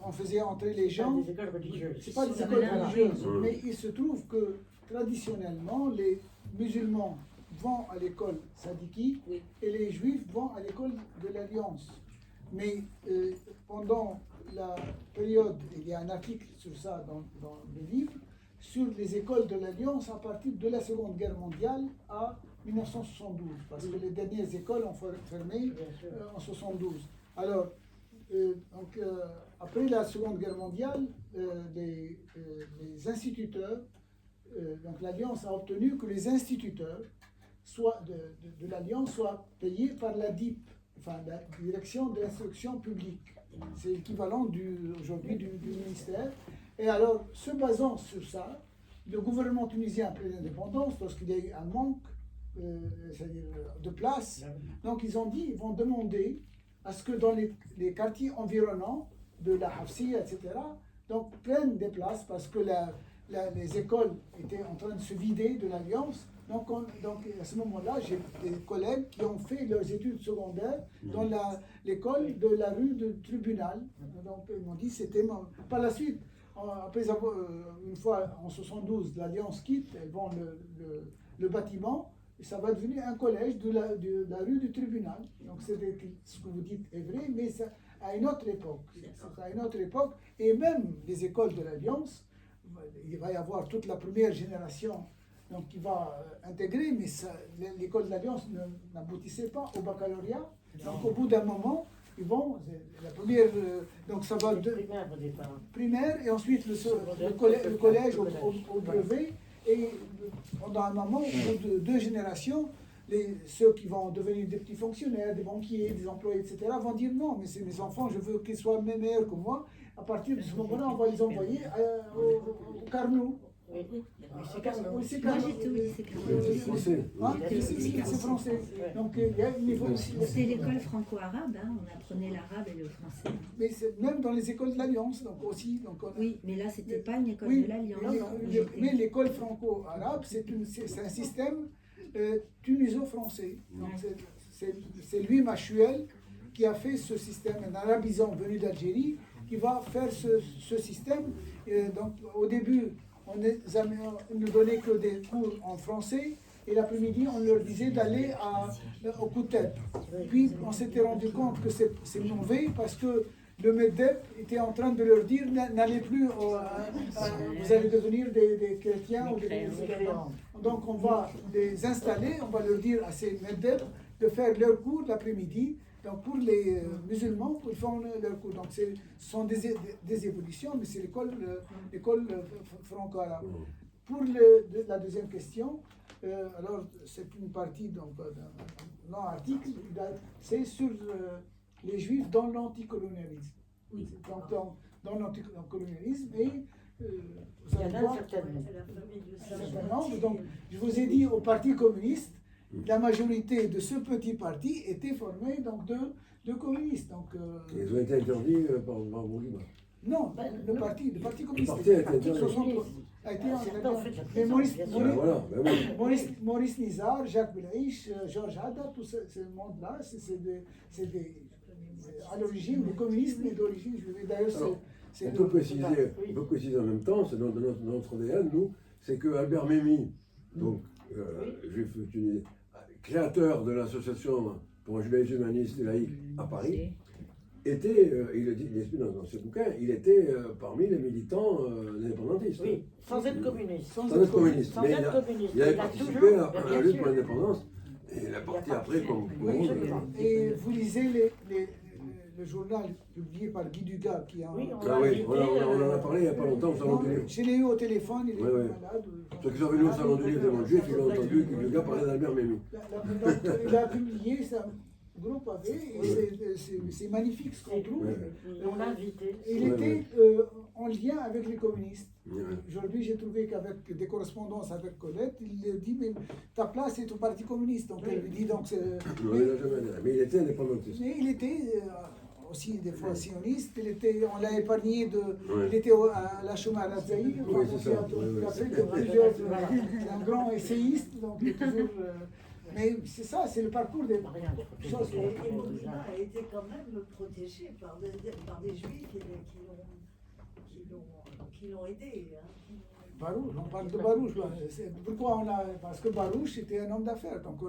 on faisait entrer les gens. Des écoles religieuses. Ce n'est pas des écoles religieuses. Mais il se trouve que traditionnellement, les musulmans vont à l'école Sadiki et les juifs vont à l'école de l'Alliance. Mais pendant la période, il y a un article sur ça dans le livre, sur les écoles de l'Alliance à partir de la Seconde Guerre mondiale à 1972, parce que les dernières écoles ont fermé en 1972. Alors, après la Seconde Guerre mondiale, les instituteurs, donc l'Alliance a obtenu que les instituteurs de l'Alliance soient payés par la DIP, enfin la Direction de l'instruction publique. C'est l'équivalent aujourd'hui du ministère. Et alors, se basant sur ça, le gouvernement tunisien après l'indépendance, lorsqu'il y a eu un manque c'est-à-dire de place, donc ils ont dit, ils vont demander à ce que dans les quartiers environnants de la Hafsiya, etc., donc prennent des places parce que les écoles étaient en train de se vider de l'Alliance. Donc à ce moment-là, j'ai des collègues qui ont fait leurs études secondaires dans l'école de la rue de Tribunal. Donc ils m'ont dit c'était par la suite. Après avoir, une fois en 72, l'Alliance quitte, elles vend le bâtiment, et ça va devenir un collège de la rue du Tribunal. Donc ce que vous dites est vrai, mais ça, à une autre époque. À une autre époque, et même les écoles de l'Alliance, il va y avoir toute la première génération donc, qui va intégrer, mais l'école de l'Alliance n'aboutissait pas au baccalauréat. Donc au bout d'un moment, ils vont, la première, donc ça va de primaire au départ. Primaire et ensuite le collège au brevet. Et pendant un moment, au bout de 2 générations, ceux qui vont devenir des petits fonctionnaires, des banquiers, des employés, etc., vont dire non, mais c'est mes enfants, je veux qu'ils soient meilleurs que moi. À partir de ce moment-là, on va les envoyer au Carnot. Oui, c'est Carnot. Moi j'ai tout, oui, c'est Carnot. C'est français. C'est français. Donc il y a une niveau aussi. C'est l'école franco-arabe, hein, on apprenait l'arabe et le français. Mais même dans les écoles de l'Alliance, donc aussi. Donc Oui, mais là c'était pas une école de l'Alliance. Mais l'école franco-arabe, c'est un système tuniso-français. Donc c'est lui, Machuel, qui a fait ce système, un arabisant venu d'Algérie, qui va faire ce système. Donc au début, on ne donnait que des cours en français, et l'après-midi, on leur disait d'aller au coup de tête. Puis on s'était rendu compte que c'est mauvais parce que le MEDEP était en train de leur dire n'allez plus, vous allez devenir des chrétiens ou des musulmans. Donc on va les installer, on va leur dire à ces MEDEP de faire leur cours l'après-midi. Donc pour les musulmans, ils font leur cours. Donc ce sont des évolutions, mais c'est l'école franco-arabe. Pour la deuxième question, alors c'est une partie d'un long article, c'est sur les juifs dans l'anticolonialisme. Oui. Donc dans l'anticolonialisme, et il y en a certainement. Donc je vous ai dit au Parti communiste, la majorité de ce petit parti était formée donc, de communistes. Donc, ils ont été interdits par Bourguiba. Non, le parti communiste. Le parti a été interdit. A été interdit. Mais Maurice Nizar, Jacques Belaïch, Georges Haddad, tout ce monde-là, c'est à l'origine des communistes, mais d'origine juive. D'ailleurs, on peut préciser en même temps, c'est dans notre ADN, nous, c'est que Albert Memmi, donc juif tunisien, créateur de l'association pour un judaïsme humaniste et laïque à Paris, était, il le dit dans ses bouquins, il était parmi les militants indépendantistes. Oui, sans être communiste. Sans être communiste. Mais il avait participé à la lutte pour l'indépendance et il a porté après comme oui, et vous lisez le journal publié par Guy Dugas qui a... Oui, on en a parlé il n'y a pas longtemps au Salon du Livre. Je l'ai eu au téléphone, il est malade. Ceux qui sont venus au Salon du Livre de Montjuïc, ils ont entendu Guy Dugas parler d'Albert Memmi. Il a publié ça. Groupe avait, et c'est magnifique ce qu'on trouve. On l'a invité. Il était en lien avec les communistes. Aujourd'hui, j'ai trouvé qu'avec des correspondances avec Colette, il dit mais ta place est au Parti communiste. Donc elle lui dit donc. Mais il était indépendantiste. Mais il était aussi des fois sioniste. On l'a épargné Ouais. il était à la Chouma Razzaï. Oui, c'est ça. C'est un grand essayiste, donc il est toujours. Mais c'est ça, c'est le parcours des choses. Et Moulina a été quand même protégé par des juifs qui l'ont aidé. Hein. Barouch, on parle de Barouch. Là. Pourquoi on a. Parce que Barouch était un homme d'affaires. Donc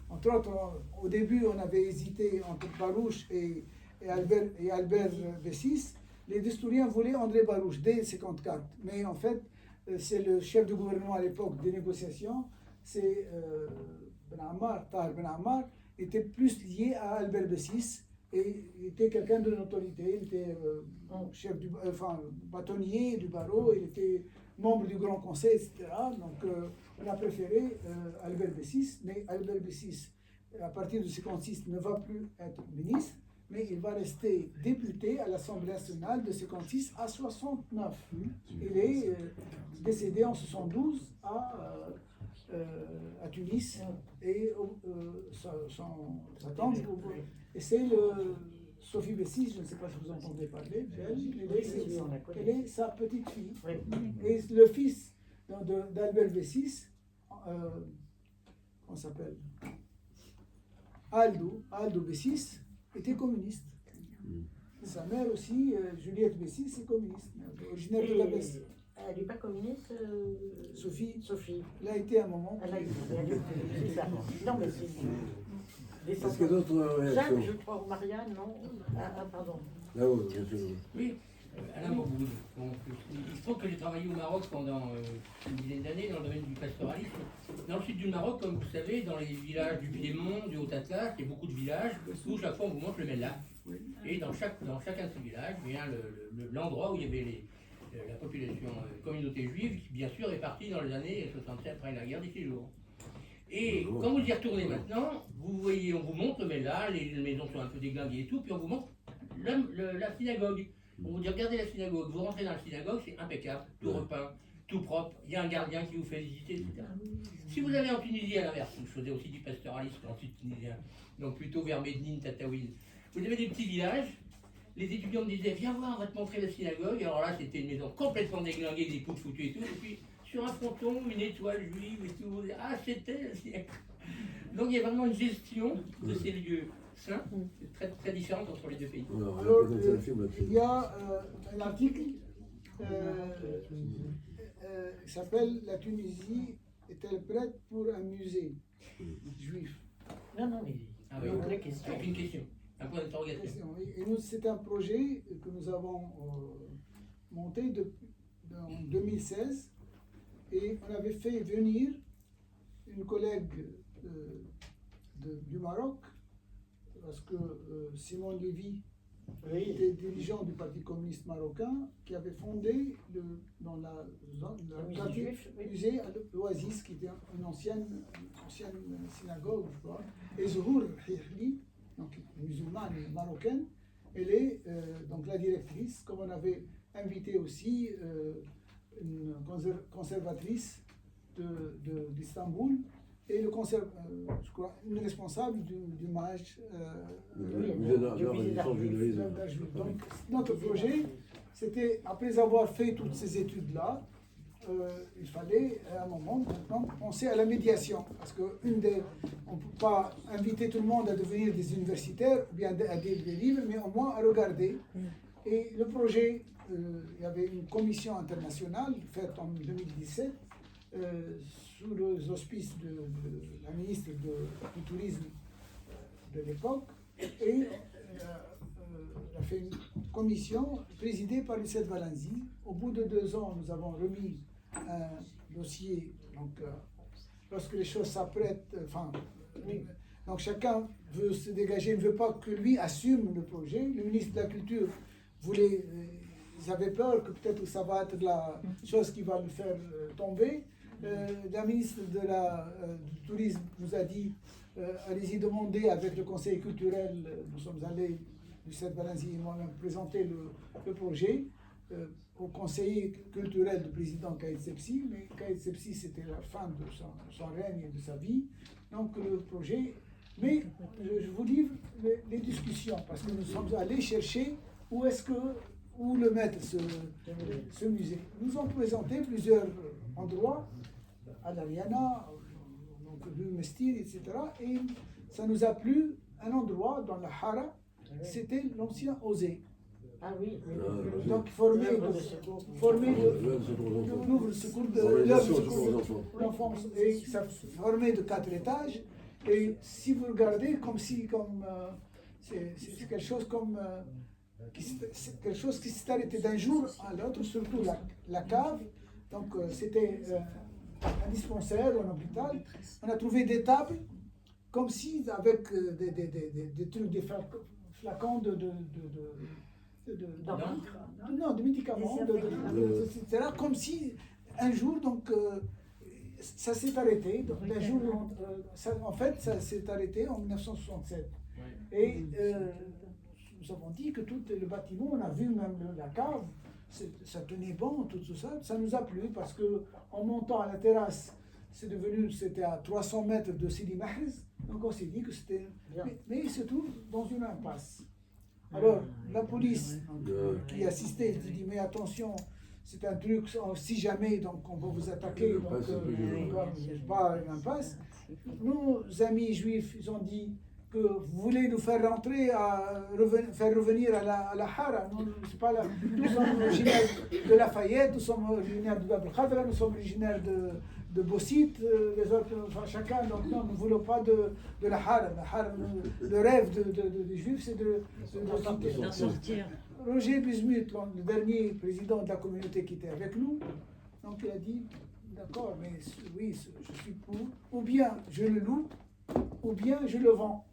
entre autres, au début, on avait hésité entre Barouch et Albert Bessis. Les historiens voulaient André Barouch dès 1954. Mais en fait, c'est le chef du gouvernement à l'époque des négociations, c'est Tahar Ben Ammar, était plus lié à Albert Bessis. Et il était quelqu'un de notoriété, il était bâtonnier du barreau, il était membre du Grand Conseil, etc. Donc on a préféré Albert Bessis, mais Albert Bessis, à partir de 1956, ne va plus être ministre, mais il va rester député à l'Assemblée nationale de 1956 à 1969. Il est décédé en 1972 à Tunis, et sa tante. Et c'est Sophie Bessis, je ne sais pas si vous entendez parler d'elle, elle est sa petite fille. Et le fils d'Albert Bessis, comment s'appelle, Aldo Bessis, était communiste. Sa mère aussi, Juliette Bessis, est communiste, originaire de la Bessie. Elle n'est pas communiste, Sophie. Elle a été à un moment. Elle a été, c'est ça. Non, mais c'est... Est-ce qu'il y a d'autres réactions? Jacques, je crois, ou Marianne, non? Pardon. Là-haut, bien sûr. Oui, Alain Morgoud. Il se trouve que j'ai travaillé au Maroc pendant une dizaine d'années dans le domaine du pastoralisme. Dans le sud du Maroc, comme vous savez, dans les villages du Piémont, du Haut-Atlas, il y a beaucoup de villages où chaque fois on vous montre le Mellah. Et dans chacun de ces villages, il y a l'endroit où il y avait la population, communauté juive, qui bien sûr est partie dans les années 67 après la guerre des 6 jours. Et quand vous y retournez maintenant, vous voyez, on vous montre, mais là, les maisons sont un peu déglinguées et tout, puis on vous montre la synagogue. On vous dit, regardez la synagogue, vous rentrez dans la synagogue, c'est impeccable, tout repeint, tout propre, il y a un gardien qui vous fait visiter, etc. Si vous allez en Tunisie, à l'inverse, je faisais aussi du pastoralisme en sud tunisien, donc plutôt vers Medine, Tataouine, vous avez des petits villages. Les étudiants me disaient, viens voir, on va te montrer la synagogue. Alors là, c'était une maison complètement déglinguée, des poutres foutues et tout. Et puis, sur un fronton, une étoile juive et tout. Ah, c'était la synagogue. Donc, il y a vraiment une gestion de ces lieux saints, très, très différente entre les deux pays. Alors, il y a un article qui s'appelle « La Tunisie est-elle prête pour un musée juif ?» Non, mais la question. Aucune question. Un point d'interrogation. Et nous, c'est un projet que nous avons monté en 2016, et on avait fait venir une collègue du Maroc, parce que Simon Lévy était dirigeant du Parti communiste marocain, qui avait fondé dans la quartier musée à l'Oasis, qui était une ancienne synagogue, je crois, et Zouhour Hihli, donc musulmane marocaine, elle est donc la directrice, comme on avait invité aussi une conservatrice d'Istanbul, et je crois, une responsable du MAJ. Donc notre projet, c'était, après avoir fait toutes ces études-là, il fallait à un moment maintenant penser à la médiation, parce que on ne peut pas inviter tout le monde à devenir des universitaires ou bien à lire des livres, mais au moins à regarder. Et le projet, il y avait une commission internationale faite en 2017 sous les auspices de la ministre du Tourisme de l'époque, et a fait une commission présidée par Youssef Valenzi. Au bout de 2 ans, nous avons remis un dossier. Donc, lorsque les choses s'apprêtent, donc chacun veut se dégager, ne veut pas que lui assume le projet. Le ministre de la Culture voulait, ils avaient peur que peut-être ça va être la chose qui va le faire tomber. La ministre du Tourisme nous a dit, allez-y demander avec le conseil culturel. Nous sommes allés, Youssef Valenzi et moi-même, présenter le projet au conseiller culturel du président Kaïd Sepsi, mais Kaïd Sepsi, c'était la fin de son règne et de sa vie. Donc le projet, Mais je vous livre les discussions, parce que nous sommes allés chercher où le mettre, ce musée. Nous avons présenté plusieurs endroits, à l'Ariana, rue Mestir, etc. Et ça nous a plu, un endroit dans la Hara, c'était l'ancien Osé. Ah oui, Donc formé L'œuvre secours de l'enfance. Et ça formé de 4 étages. Et si vous regardez, c'est quelque chose quelque chose qui s'est arrêté d'un jour à l'autre, surtout la cave. Donc c'était un dispensaire, un hôpital. On a trouvé des tables comme si avec des trucs, des flacons de médicaments, etc. Comme si un jour, donc, ça s'est arrêté. D'un jour, en fait, ça s'est arrêté en 1967. Et nous avons dit que tout le bâtiment, on a vu même la cave, ça tenait bon, tout ça. Ça nous a plu parce que en montant à la terrasse, c'était à 300 mètres de Sidi Mahrez. Donc on s'est dit que c'était. Mais il se trouve dans une impasse. Alors, la police qui assistait dit mais attention, c'est un truc, si jamais donc on va vous attaquer, donc pas une impasse. Nos amis juifs, ils ont dit que vous voulez nous faire rentrer, faire revenir à la Hara. Nous sommes originaires de Lafayette, nous sommes originaires de Bab el-Khadra, nous sommes originaires de Bossit, les autres, enfin, chacun, donc non, nous ne voulons pas de la Hara. La Hara, le rêve des Juifs, c'est de sortir. Roger Bismuth, le dernier président de la communauté qui était avec nous, donc il a dit, d'accord, mais oui, je suis pour, ou bien je le loue, ou bien je le vends.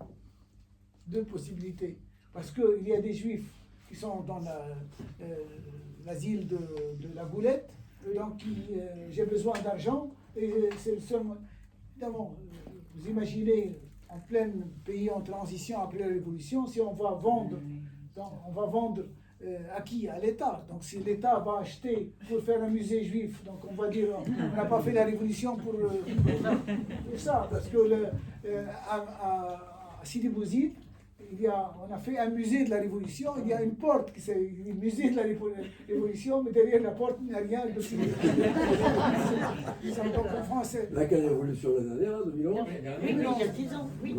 2 possibilités. Parce qu'il y a des Juifs qui sont dans l'asile de la Goulette, donc j'ai besoin d'argent, et c'est le seul. Évidemment, vous imaginez, en plein pays en transition après la Révolution, si on va vendre, à qui? À l'État. Donc si l'État va acheter pour faire un musée juif, donc on va dire on n'a pas fait la Révolution pour ça, parce que à Sidi Bouzid, on a fait un musée de la Révolution, il y a une porte qui c'est le musée de la Révolution, mais derrière la porte, il n'y a rien de Sidi Bouzid. Donc en français. Laquelle révolution la dernière, 2011? Oui, il y a 10 ans. Oui,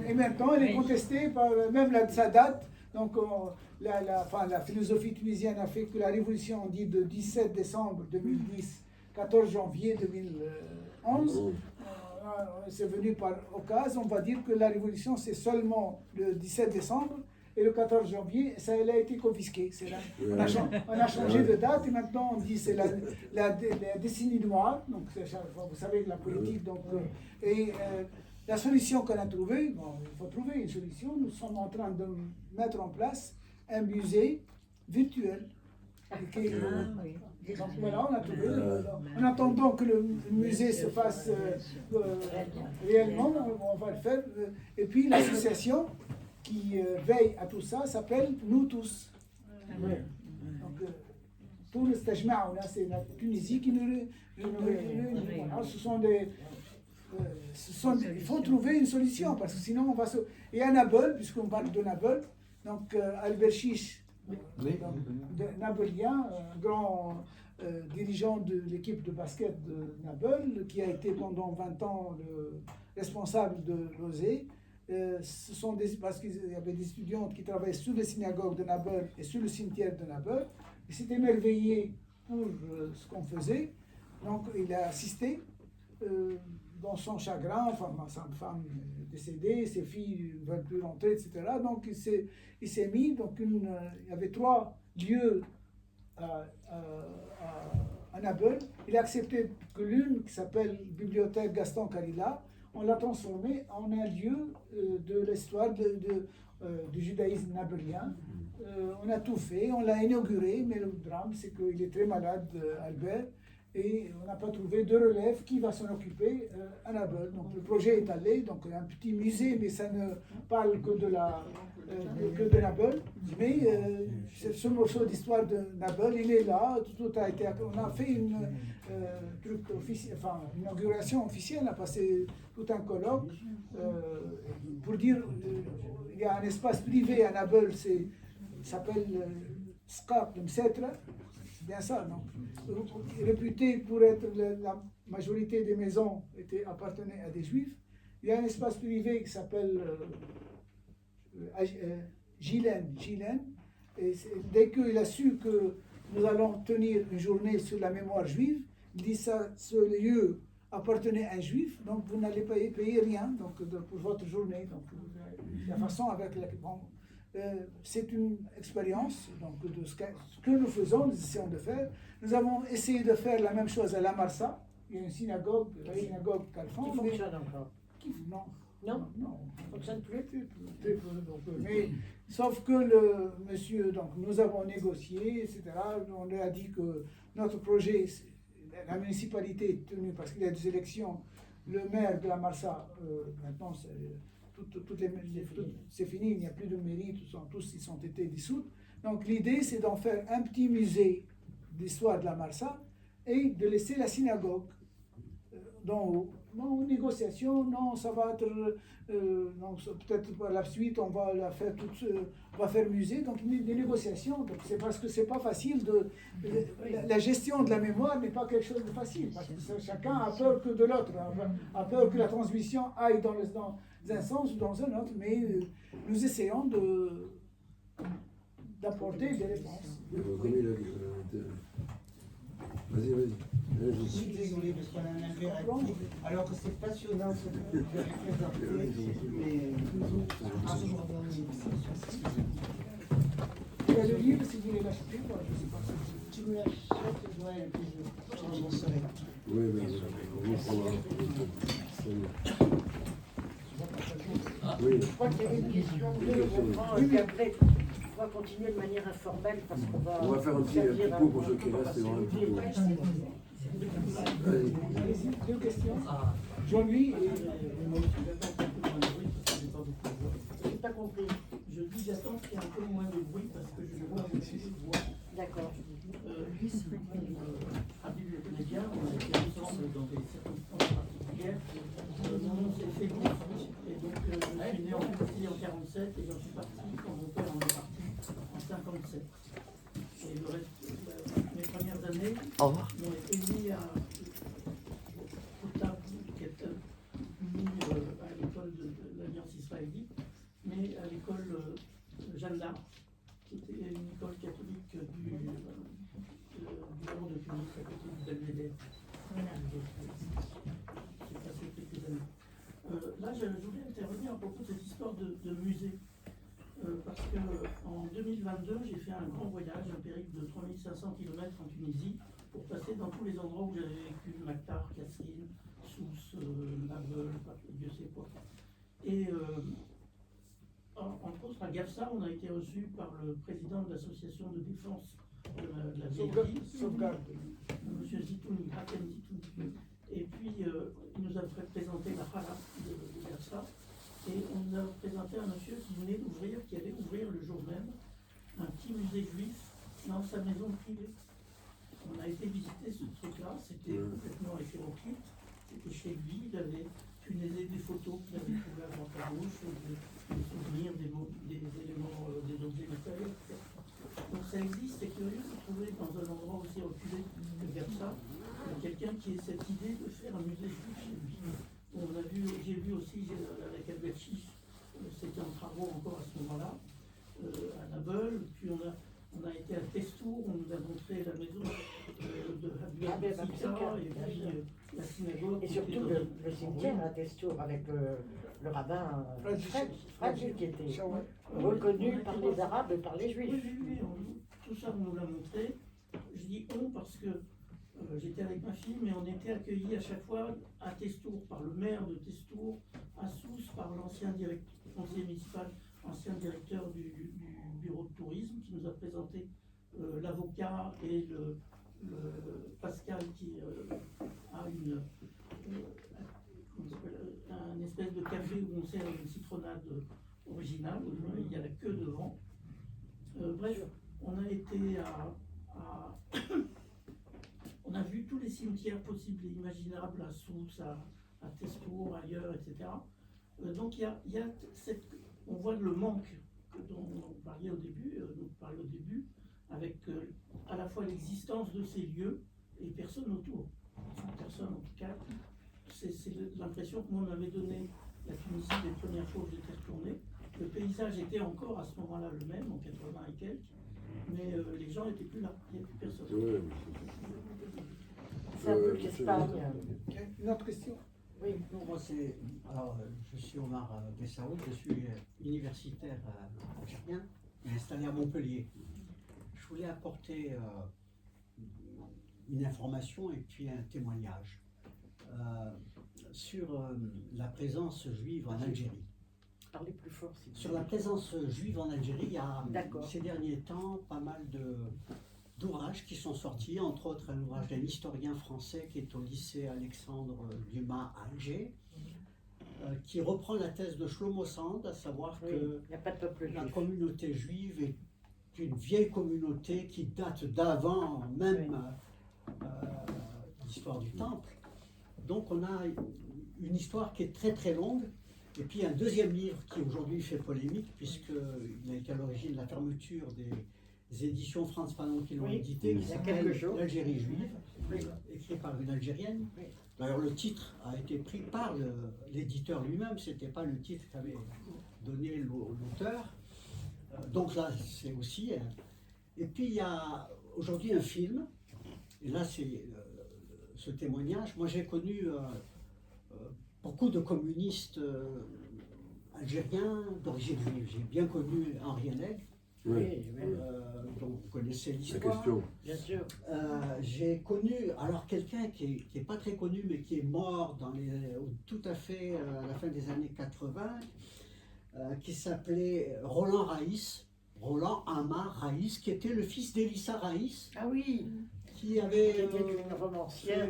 et maintenant, elle est contestée par même sa date. Donc la philosophie tunisienne a fait que la révolution, on dit de 17 décembre 2010, 14 janvier 2011, c'est venu par occasion, on va dire que la révolution c'est seulement le 17 décembre et le 14 janvier, elle a été confisquée. On a changé de date et maintenant on dit c'est la décennie noire, donc vous savez la politique. Donc, la solution qu'on a trouvée, il faut trouver une solution, nous sommes en train de mettre en place un musée virtuel. Donc voilà, on a trouvé. En attendant que le musée se fasse réellement, on va le faire. Et puis l'association qui veille à tout ça s'appelle Nous Tous. Donc tout le Stajma, c'est la Tunisie qui nous réunit. Ce sont des. Il faut trouver une solution parce que sinon on va se. Et à Nabeul, puisqu'on parle de Nabeul, donc Albert Chiche, Nabelien, un grand dirigeant de l'équipe de basket de Nabeul, qui a été pendant 20 ans le responsable de l'OSE. Parce qu'il y avait des étudiantes qui travaillaient sur les synagogues de Nabeul et sur le cimetière de Nabeul. Il s'est émerveillé pour ce qu'on faisait. Donc il a assisté. Dans son chagrin, sa femme est décédée, ses filles ne veulent plus rentrer, etc. Donc il s'est mis, donc il y avait 3 lieux à Nabeul. Il a accepté que l'une, qui s'appelle Bibliothèque Gaston Carilla, on l'a transformée en un lieu de l'histoire du judaïsme nabeulien. On a tout fait, on l'a inauguré, mais le drame c'est qu'il est très malade, Albert. et on n'a pas trouvé de relève qui va s'en occuper à Nabeul. Donc le projet est allé, donc un petit musée, mais ça ne parle que de Nabeul. Mais ce morceau d'histoire de Nabeul, il est là, tout a été. On a fait une inauguration officielle, on a passé tout un colloque pour dire il y a un espace privé à Nabeul, s'appelle SCAP, le Msetre. C'est bien ça, non? Réputé pour être la majorité des maisons appartenaient à des juifs. Il y a un espace privé qui s'appelle Gilen. Et dès qu'il a su que nous allons tenir une journée sur la mémoire juive, il dit ça, ce lieu appartenait à un juif, donc vous n'allez pas payer rien pour votre journée. Donc, la façon avec laquelle. C'est une expérience donc, de ce que nous faisons, nous essayons de faire. Nous avons essayé de faire la même chose à La Marsa. Il y a une synagogue, la synagogue Calfan. Qui fonctionne encore? Non. Non, non, ça ne fonctionne plus. Très peu, mais sauf que le monsieur, donc nous avons négocié, etc. On lui a dit que notre projet, la municipalité est tenue parce qu'il y a des élections. Le maire de La Marsa, maintenant, c'est fini, il n'y a tous ils ont été dissous. Donc l'idée, c'est d'en faire un petit musée d'histoire de La Marsa et de laisser la synagogue d'en haut. Non, négociation, non, ça va être, peut-être par la suite, on va la faire on va faire musée, donc des négociations, donc c'est parce que c'est pas facile la gestion de la mémoire n'est pas quelque chose de facile, parce que chacun a peur que de l'autre, a peur que la transmission aille dans un sens ou dans un autre, mais nous essayons d'apporter des réponses. Vas-y. Je suis désolé parce qu'on a un impératif, alors que c'est passionnant ce que vous avez présenté, mais Il y a le livre, si vous voulez l'acheter, je ne sais pas si tu me l'achètes, ouais, puis je m'en serai. Oui, mais on y prendra. Oui. Je crois qu'il y avait une question de et après, on va continuer de manière informelle parce qu'on va. On va faire un petit coup pour ceux qui restent et on va un petit coup. Allez-y, deux questions. Jean-Louis et. Je n'ai pas compris. Je dis j'attends qu'il y ait un peu moins de bruit parce que je vois beaucoup de voix. D'accord. Habib le connaît bien, on a été ensemble dans des circonstances particulières. Mon nom c'est Félix et donc je suis né en Tunisie en 47 et j'en suis parti quand mon père en est parti en 57. Et le reste, mes premières années ont été mis à Kouta, qui est mis à l'école de l'Alliance israélite, mais à l'école Jeanne d'Arc, qui était une école catholique du barreau de Tunis, à côté du Belvédère. J'ai passé quelques années. Là, je voulais intervenir à propos de cette histoire de musée. Parce qu'en 2022, j'ai fait un grand voyage, un périple de 3500 km en Tunisie, pour passer dans tous les endroits où j'avais vécu, Maktar, Kasserine, Sousse, Nabeul, Dieu sait quoi. Et entre autres, à Gafsa, on a été reçu par le président de l'association de défense de la vieille ville, M. Zitouni, Hatem Zitouni. Et puis, il nous a présenté la Hala de Gafsa. Et on nous a présenté un monsieur qui venait d'ouvrir, qui allait ouvrir le jour même, un petit musée juif dans sa maison privée. On a été visiter ce truc-là, c'était complètement hétéroclite, c'était chez lui, il avait punaisé des photos qu'il avait trouvées à droite à gauche, des souvenirs, des éléments, des objets matériels, etc. Donc ça existe, c'est curieux de trouver dans un endroit aussi reculé que Gafsa, quelqu'un qui ait cette idée de faire un musée juif chez lui. J'ai vu aussi avec Albert Chiche, c'était en travaux encore à ce moment-là, à Nabeul, puis on a été à Testour, on nous a montré la maison de Habib Sika, et puis la synagogue. Et surtout le cimetière à Testour avec le rabbin Fradji qui était reconnu par les Arabes et par les Juifs. Oui, tout ça on nous l'a montré. Je dis on parce que j'étais avec ma fille, mais on était accueillis à chaque fois à Testour par le maire de Testour, à Sousse par l'ancien conseiller municipal, ancien directeur du bureau de tourisme, qui nous a présenté l'avocat et Pascal qui a un espèce de café où on sert une citronnade originale, il y a la queue devant. Bref, on a été on a vu tous les cimetières possibles et imaginables à Sousse, à Testour, ailleurs, etc. Donc il y a on voit le manque dont on parlait au début, avec à la fois l'existence de ces lieux et personne autour. Enfin, personne en tout cas. C'est l'impression que moi m'avait donné la Tunisie les premières fois où j'étais retourné. Le paysage était encore à ce moment-là le même, en 80 et quelques, mais les gens n'étaient plus là, il n'y avait plus personne. Ouais. C'est un peu l'Espagne. Une autre question? Oui. Non, moi alors, je suis Omar Bessaoud, je suis universitaire algérien, installé à Montpellier. Je voulais apporter une information et puis un témoignage sur la présence juive en Algérie. Parlez plus fort. Sur la présence juive en Algérie, il y a ces derniers temps pas mal d'ouvrages qui sont sortis, entre autres un ouvrage d'un historien français qui est au lycée Alexandre Dumas à Alger, qui reprend la thèse de Shlomo Sand, à savoir que la communauté juive est une vieille communauté qui date d'avant même l'histoire du Temple. Donc on a une histoire qui est très très longue. Et puis un deuxième livre qui aujourd'hui fait polémique, puisqu'il a été à l'origine de la fermeture des éditions Franz Fanon qui l'ont édité, qui s'appelle L'Algérie juive, écrit par une Algérienne. D'ailleurs, le titre a été pris par l'éditeur lui-même, ce n'était pas le titre qu'avait donné l'auteur. Donc là, c'est aussi... Et puis il y a aujourd'hui un film, et là c'est ce témoignage. Moi j'ai connu beaucoup de communistes algériens d'origine juive. J'ai bien connu Henri Heneg, dont vous connaissez l'histoire. Bien sûr. J'ai connu alors quelqu'un qui n'est pas très connu, mais qui est mort tout à fait à la fin des années 80, qui s'appelait Roland Raïs, Roland Amar Raïs, qui était le fils d'Elissa Raïs. Ah oui. Qui avait une romancière,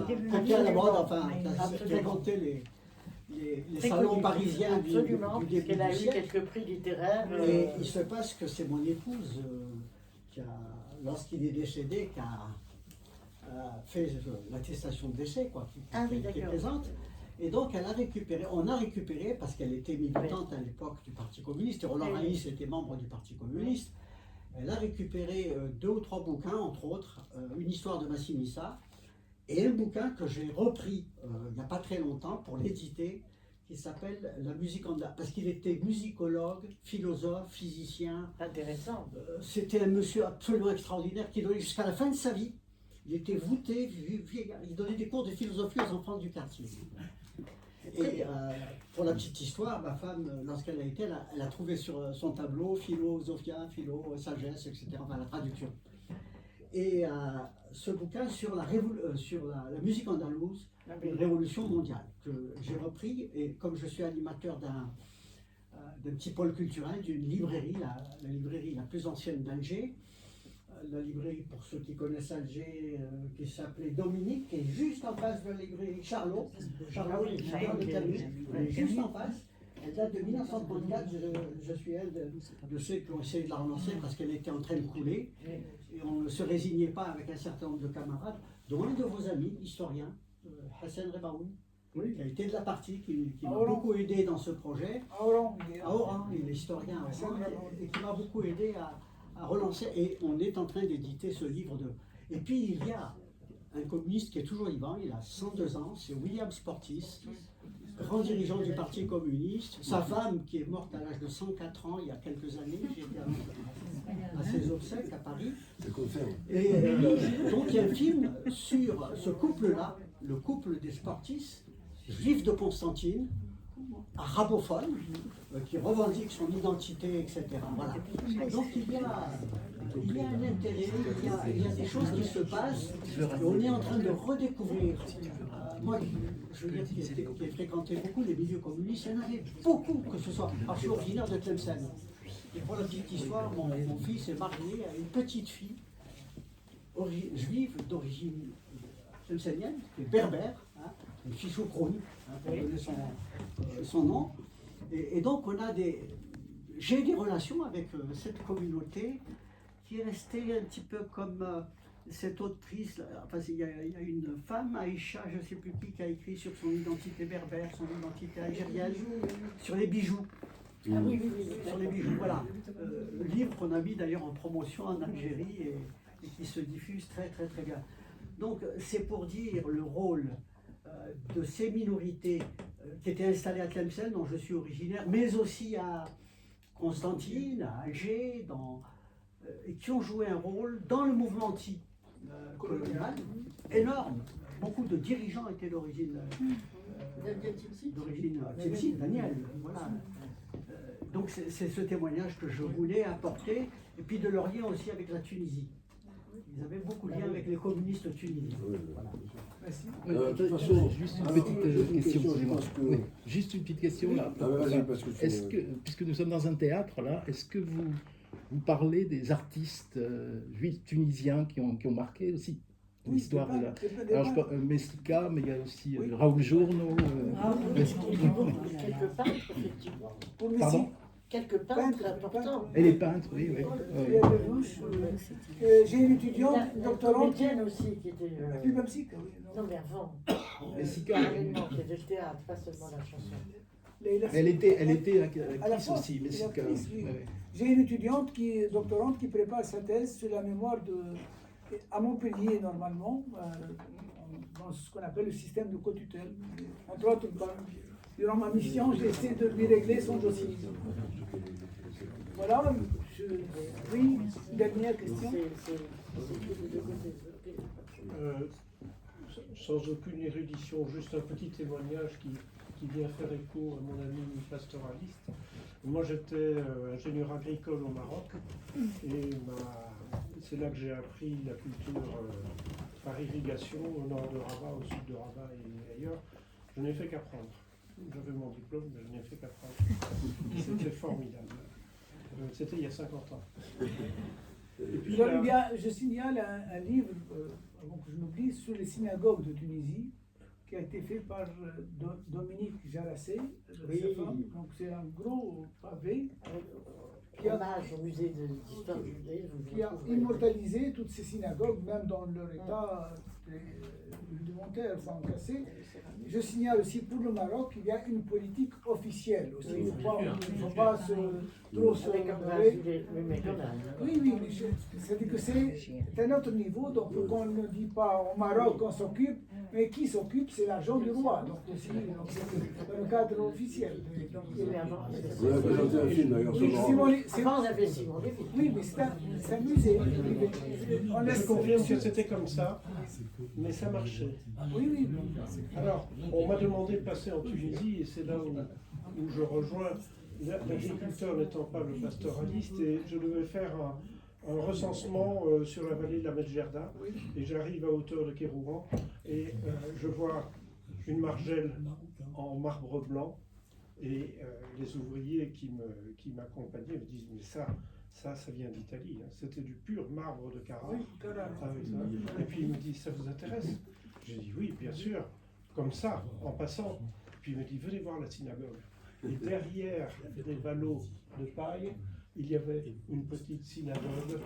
qui était à la mode, enfin, qui fréquentait les salons parisiens du début du qu'elle a eu siècle. quelques prix littéraires. Et il se passe que c'est mon épouse lorsqu'il est décédé, qui a fait l'attestation de décès, qui était présente. Et donc on a récupéré, parce qu'elle était militante à l'époque du Parti communiste, et Roland Raïs était membre du Parti communiste. Elle a récupéré 2 ou 3 bouquins, entre autres, une histoire de Massinissa, et un bouquin que j'ai repris il n'y a pas très longtemps pour l'éditer, qui s'appelle La musique en art, parce qu'il était musicologue, philosophe, physicien. Intéressant. C'était un monsieur absolument extraordinaire qui donnait jusqu'à la fin de sa vie. Il était voûté, il donnait des cours de philosophie aux enfants du quartier. Et pour la petite histoire, ma femme, lorsqu'elle a été, elle a trouvé sur son tableau philosophia, philo, sagesse, etc., enfin la traduction. Et ce bouquin sur la musique andalouse, une révolution mondiale, que j'ai repris, et comme je suis animateur d'un petit pôle culturel, d'une librairie, la librairie la plus ancienne d'Alger, la librairie, pour ceux qui connaissent Alger, qui s'appelait Dominique, qui est juste en face de la librairie Charlot. Charlot, juste en face. Elle date de 1934. Je suis elle de ceux qui ont essayé de la relancer parce qu'elle était en train de couler. Et on ne se résignait pas avec un certain nombre de camarades, dont un de vos amis, historien, Hassan Rebaoui, qui a été de la partie, qui m'a beaucoup aidé dans ce projet. À Oran, il est historien à Oran, et qui m'a beaucoup aidé à relancer, et on est en train d'éditer ce livre de... Et puis il y a un communiste qui est toujours vivant, il a 102 ans, c'est William Sportis, grand dirigeant du Parti communiste. Sa femme, qui est morte à l'âge de 104 ans il y a quelques années, j'étais à ses obsèques à Paris. Et donc il y a un film sur ce couple-là, le couple des Sportis, juif de Constantine, arabophone, qui revendique son identité, etc. Voilà. Donc il y a un intérêt, il y a des choses qui se passent, et on est en train de redécouvrir. Moi, je veux dire, qui ai fréquenté beaucoup les milieux communistes, il y en avait beaucoup, que ce soit. Alors, je suis originaire de Tlemcen. Et pour la petite histoire, mon fils est marié à une petite fille juive d'origine tlemcenienne, qui est berbère, hein, une Chichokroun, pour donner son nom. Et donc j'ai des relations avec cette communauté qui est restée un petit peu comme cette autrice, enfin, il y a une femme, Aïcha, je ne sais plus qui a écrit sur son identité berbère, son identité algérienne, sur les bijoux. Ah oui, oui, oui. Sur les bijoux, voilà. Le livre qu'on a mis d'ailleurs en promotion en Algérie et qui se diffuse très très très bien. Donc c'est pour dire le rôle de ces minorités qui étaient installées à Tlemcen, dont je suis originaire, mais aussi à Constantine, à Alger, et qui ont joué un rôle dans le mouvement anti-colonial énorme. Beaucoup de dirigeants étaient d'origine Timsit, Daniel. Voilà. Donc c'est ce témoignage que je voulais apporter, et puis de leur lien aussi avec la Tunisie. Ils avaient beaucoup de liens avec les communistes tunisiens. Voilà. Merci. De toute façon, Juste une petite question, excusez-moi. Oui, juste une petite question là. vas-y, parce que Est-ce que, puisque nous sommes dans un théâtre là, est-ce que vous parlez des artistes juifs tunisiens qui ont marqué aussi l'histoire de la... Alors je parle Mestika, mais il y a aussi Raoul Journo. Quelques peintres, effectivement. Pardon? Quelques peintres importants. Et les peintres, oui, oui. J'ai une étudiante, doctorante. Comédienne aussi, qui était... Puis même si, Non, mais avant. Mestika. Non, qui était le théâtre, pas seulement la chanson. Elle était actrice aussi, Mestika. J'ai une étudiante doctorante qui prépare sa thèse sur la mémoire à Montpellier, normalement, dans ce qu'on appelle le système de co-tutelle. Entre autres, durant ma mission, j'ai essayé de lui régler son dossier. Voilà, oui, une dernière question. Sans aucune érudition, juste un petit témoignage qui vient faire écho à mon ami pastoraliste. Moi, j'étais ingénieur agricole au Maroc et c'est là que j'ai appris la culture par irrigation au nord de Rabat, au sud de Rabat et ailleurs. Je n'ai fait qu'apprendre. J'avais mon diplôme, mais je n'ai fait qu'apprendre. C'était formidable. C'était il y a 50 ans. Et puis, je signale un livre, avant que je n'oublie, sur les synagogues de Tunisie, qui a été fait par Dominique Jarassé, sa femme. Donc c'est un gros pavé Hommage au musée d'histoire juive. Qui a immortalisé toutes ces synagogues, même dans leur état rudimentaire, enfin cassé. Je signale aussi pour le Maroc qu'il y a une politique officielle aussi. Il ne faut pas trop se Oui, mais c'est-à-dire que c'est un autre niveau, donc on ne dit pas au Maroc qu'on s'occupe, mais qui s'occupe, c'est l'argent du roi, donc aussi c'est dans le cadre officiel. Vous avez présenté un film d'ailleurs sur Avant, on avait Simon Lévy. Oui, mais c'est un musée. Je confirme que c'était comme ça, mais ça marchait. Oui, oui. Alors, on m'a demandé de passer en Tunisie, et c'est là où je rejoins l'agriculteur n'étant pas le pastoraliste, et je devais faire un recensement sur la vallée de la Medjerda, et j'arrive à hauteur de Kérouan, et je vois une margelle en marbre blanc, et les ouvriers qui m'accompagnaient me disent « mais ça vient d'Italie, hein. C'était du pur marbre de Carrare. Et puis il me dit « ça vous intéresse ?» J'ai dit « oui, bien sûr », comme ça, en passant. Puis il me dit « venez voir la synagogue ». Et derrière des ballots de paille, il y avait une petite synagogue.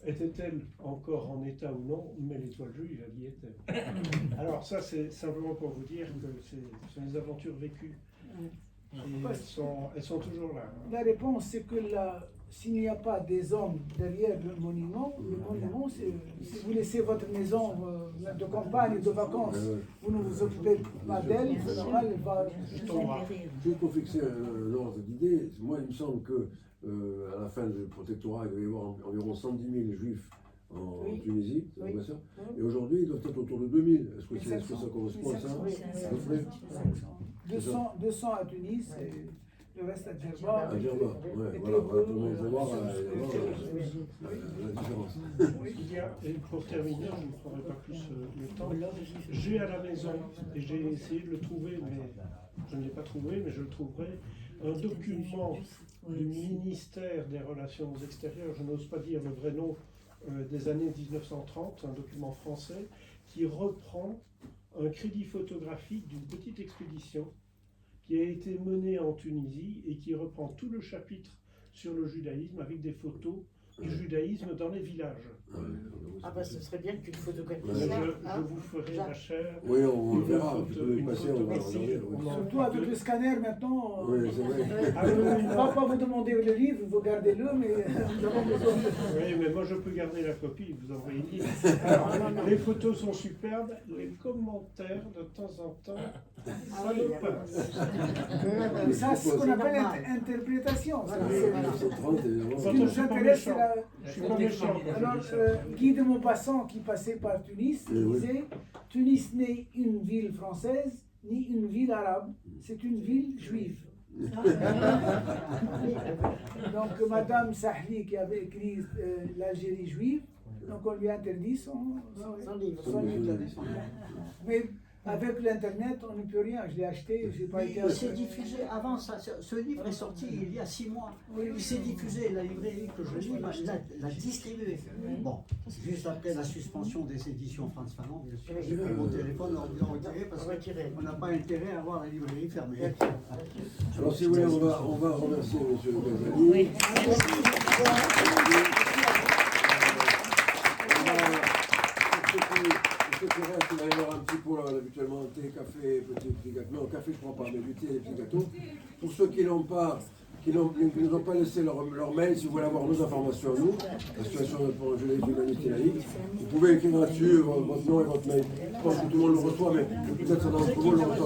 Était-elle encore en état ou non? Mais l'étoile juive, elle y était. Alors ça, c'est simplement pour vous dire que ce sont des aventures vécues. Et elles sont toujours là. La réponse, c'est que s'il n'y a pas des hommes derrière le monument, si vous laissez votre maison de campagne, de vacances, vous ne vous occupez pas d'elle, c'est normal, elle va Juste pour fixer un ordre d'idée, moi il me semble que à la fin du protectorat, il devait y avoir environ 110 000 juifs en Tunisie, c'est vrai ça? Et aujourd'hui, il doit être autour de 2000. Est-ce que ça correspond à ça? 200 à Tunis et le reste à Djerba. À Djerba, ouais, voilà, pour voir la différence. Et pour terminer, je ne prendrai pas plus le temps. J'ai à la maison, et j'ai essayé de le trouver, mais je ne l'ai pas trouvé, mais je le trouverai, un document du ministère des Relations extérieures, je n'ose pas dire le vrai nom des années 1930, un document français, qui reprend un crédit photographique d'une petite expédition qui a été menée en Tunisie et qui reprend tout le chapitre sur le judaïsme avec des photos du judaïsme dans les villages. Ah bah ce serait bien qu'une photographie. Je vous ferai la chair. Oui, on le verra. Vous pouvez passer, on va regarder. Surtout avec le scanner maintenant. Oui, c'est vrai. On ne va pas vous demander le livre, vous gardez-le, mais nous avons besoin de... Oui, mais moi je peux garder la copie, vous envoyez le livre. Alors, les photos sont superbes, les commentaires de temps en temps, ça me passe. Mais ça, c'est ce qu'on appelle interprétation. Ce qui nous intéresse, c'est la... Alors, Guy de Maupassant, qui passait par Tunis, disait « Tunis n'est une ville française, ni une ville arabe, c'est une ville juive. » Donc, Madame Sahli, qui avait écrit l'Algérie juive, donc on lui a interdit son livre. Mais avec l'Internet, on ne peut rien. Je l'ai acheté, j'ai pas été... Il s'est diffusé avant, ce livre est sorti il y a 6 mois. Il s'est diffusé, la librairie que je lis l'a distribué. Bon, juste après la suspension des éditions France Fanon, bien sûr, j'ai pris mon téléphone, on l'a retiré parce qu'on n'a pas intérêt à avoir la librairie fermée. Alors si vous voulez, on va remercier M. Ghazali. Oui. Il va y avoir un petit pot, habituellement, thé, café, petit gâteau. Non, café, je ne prends pas, mais du thé et des petits gâteaux. Pour ceux qui n'ont pas, qui ne nous ont pas laissé leur mail, si vous voulez avoir nos informations à nous, la situation pour le judaïsme humanité laïque, vous pouvez écrire là-dessus votre nom et votre mail. Je pense que tout le monde le reçoit, mais peut-être ça dans tout le monde le reçoit.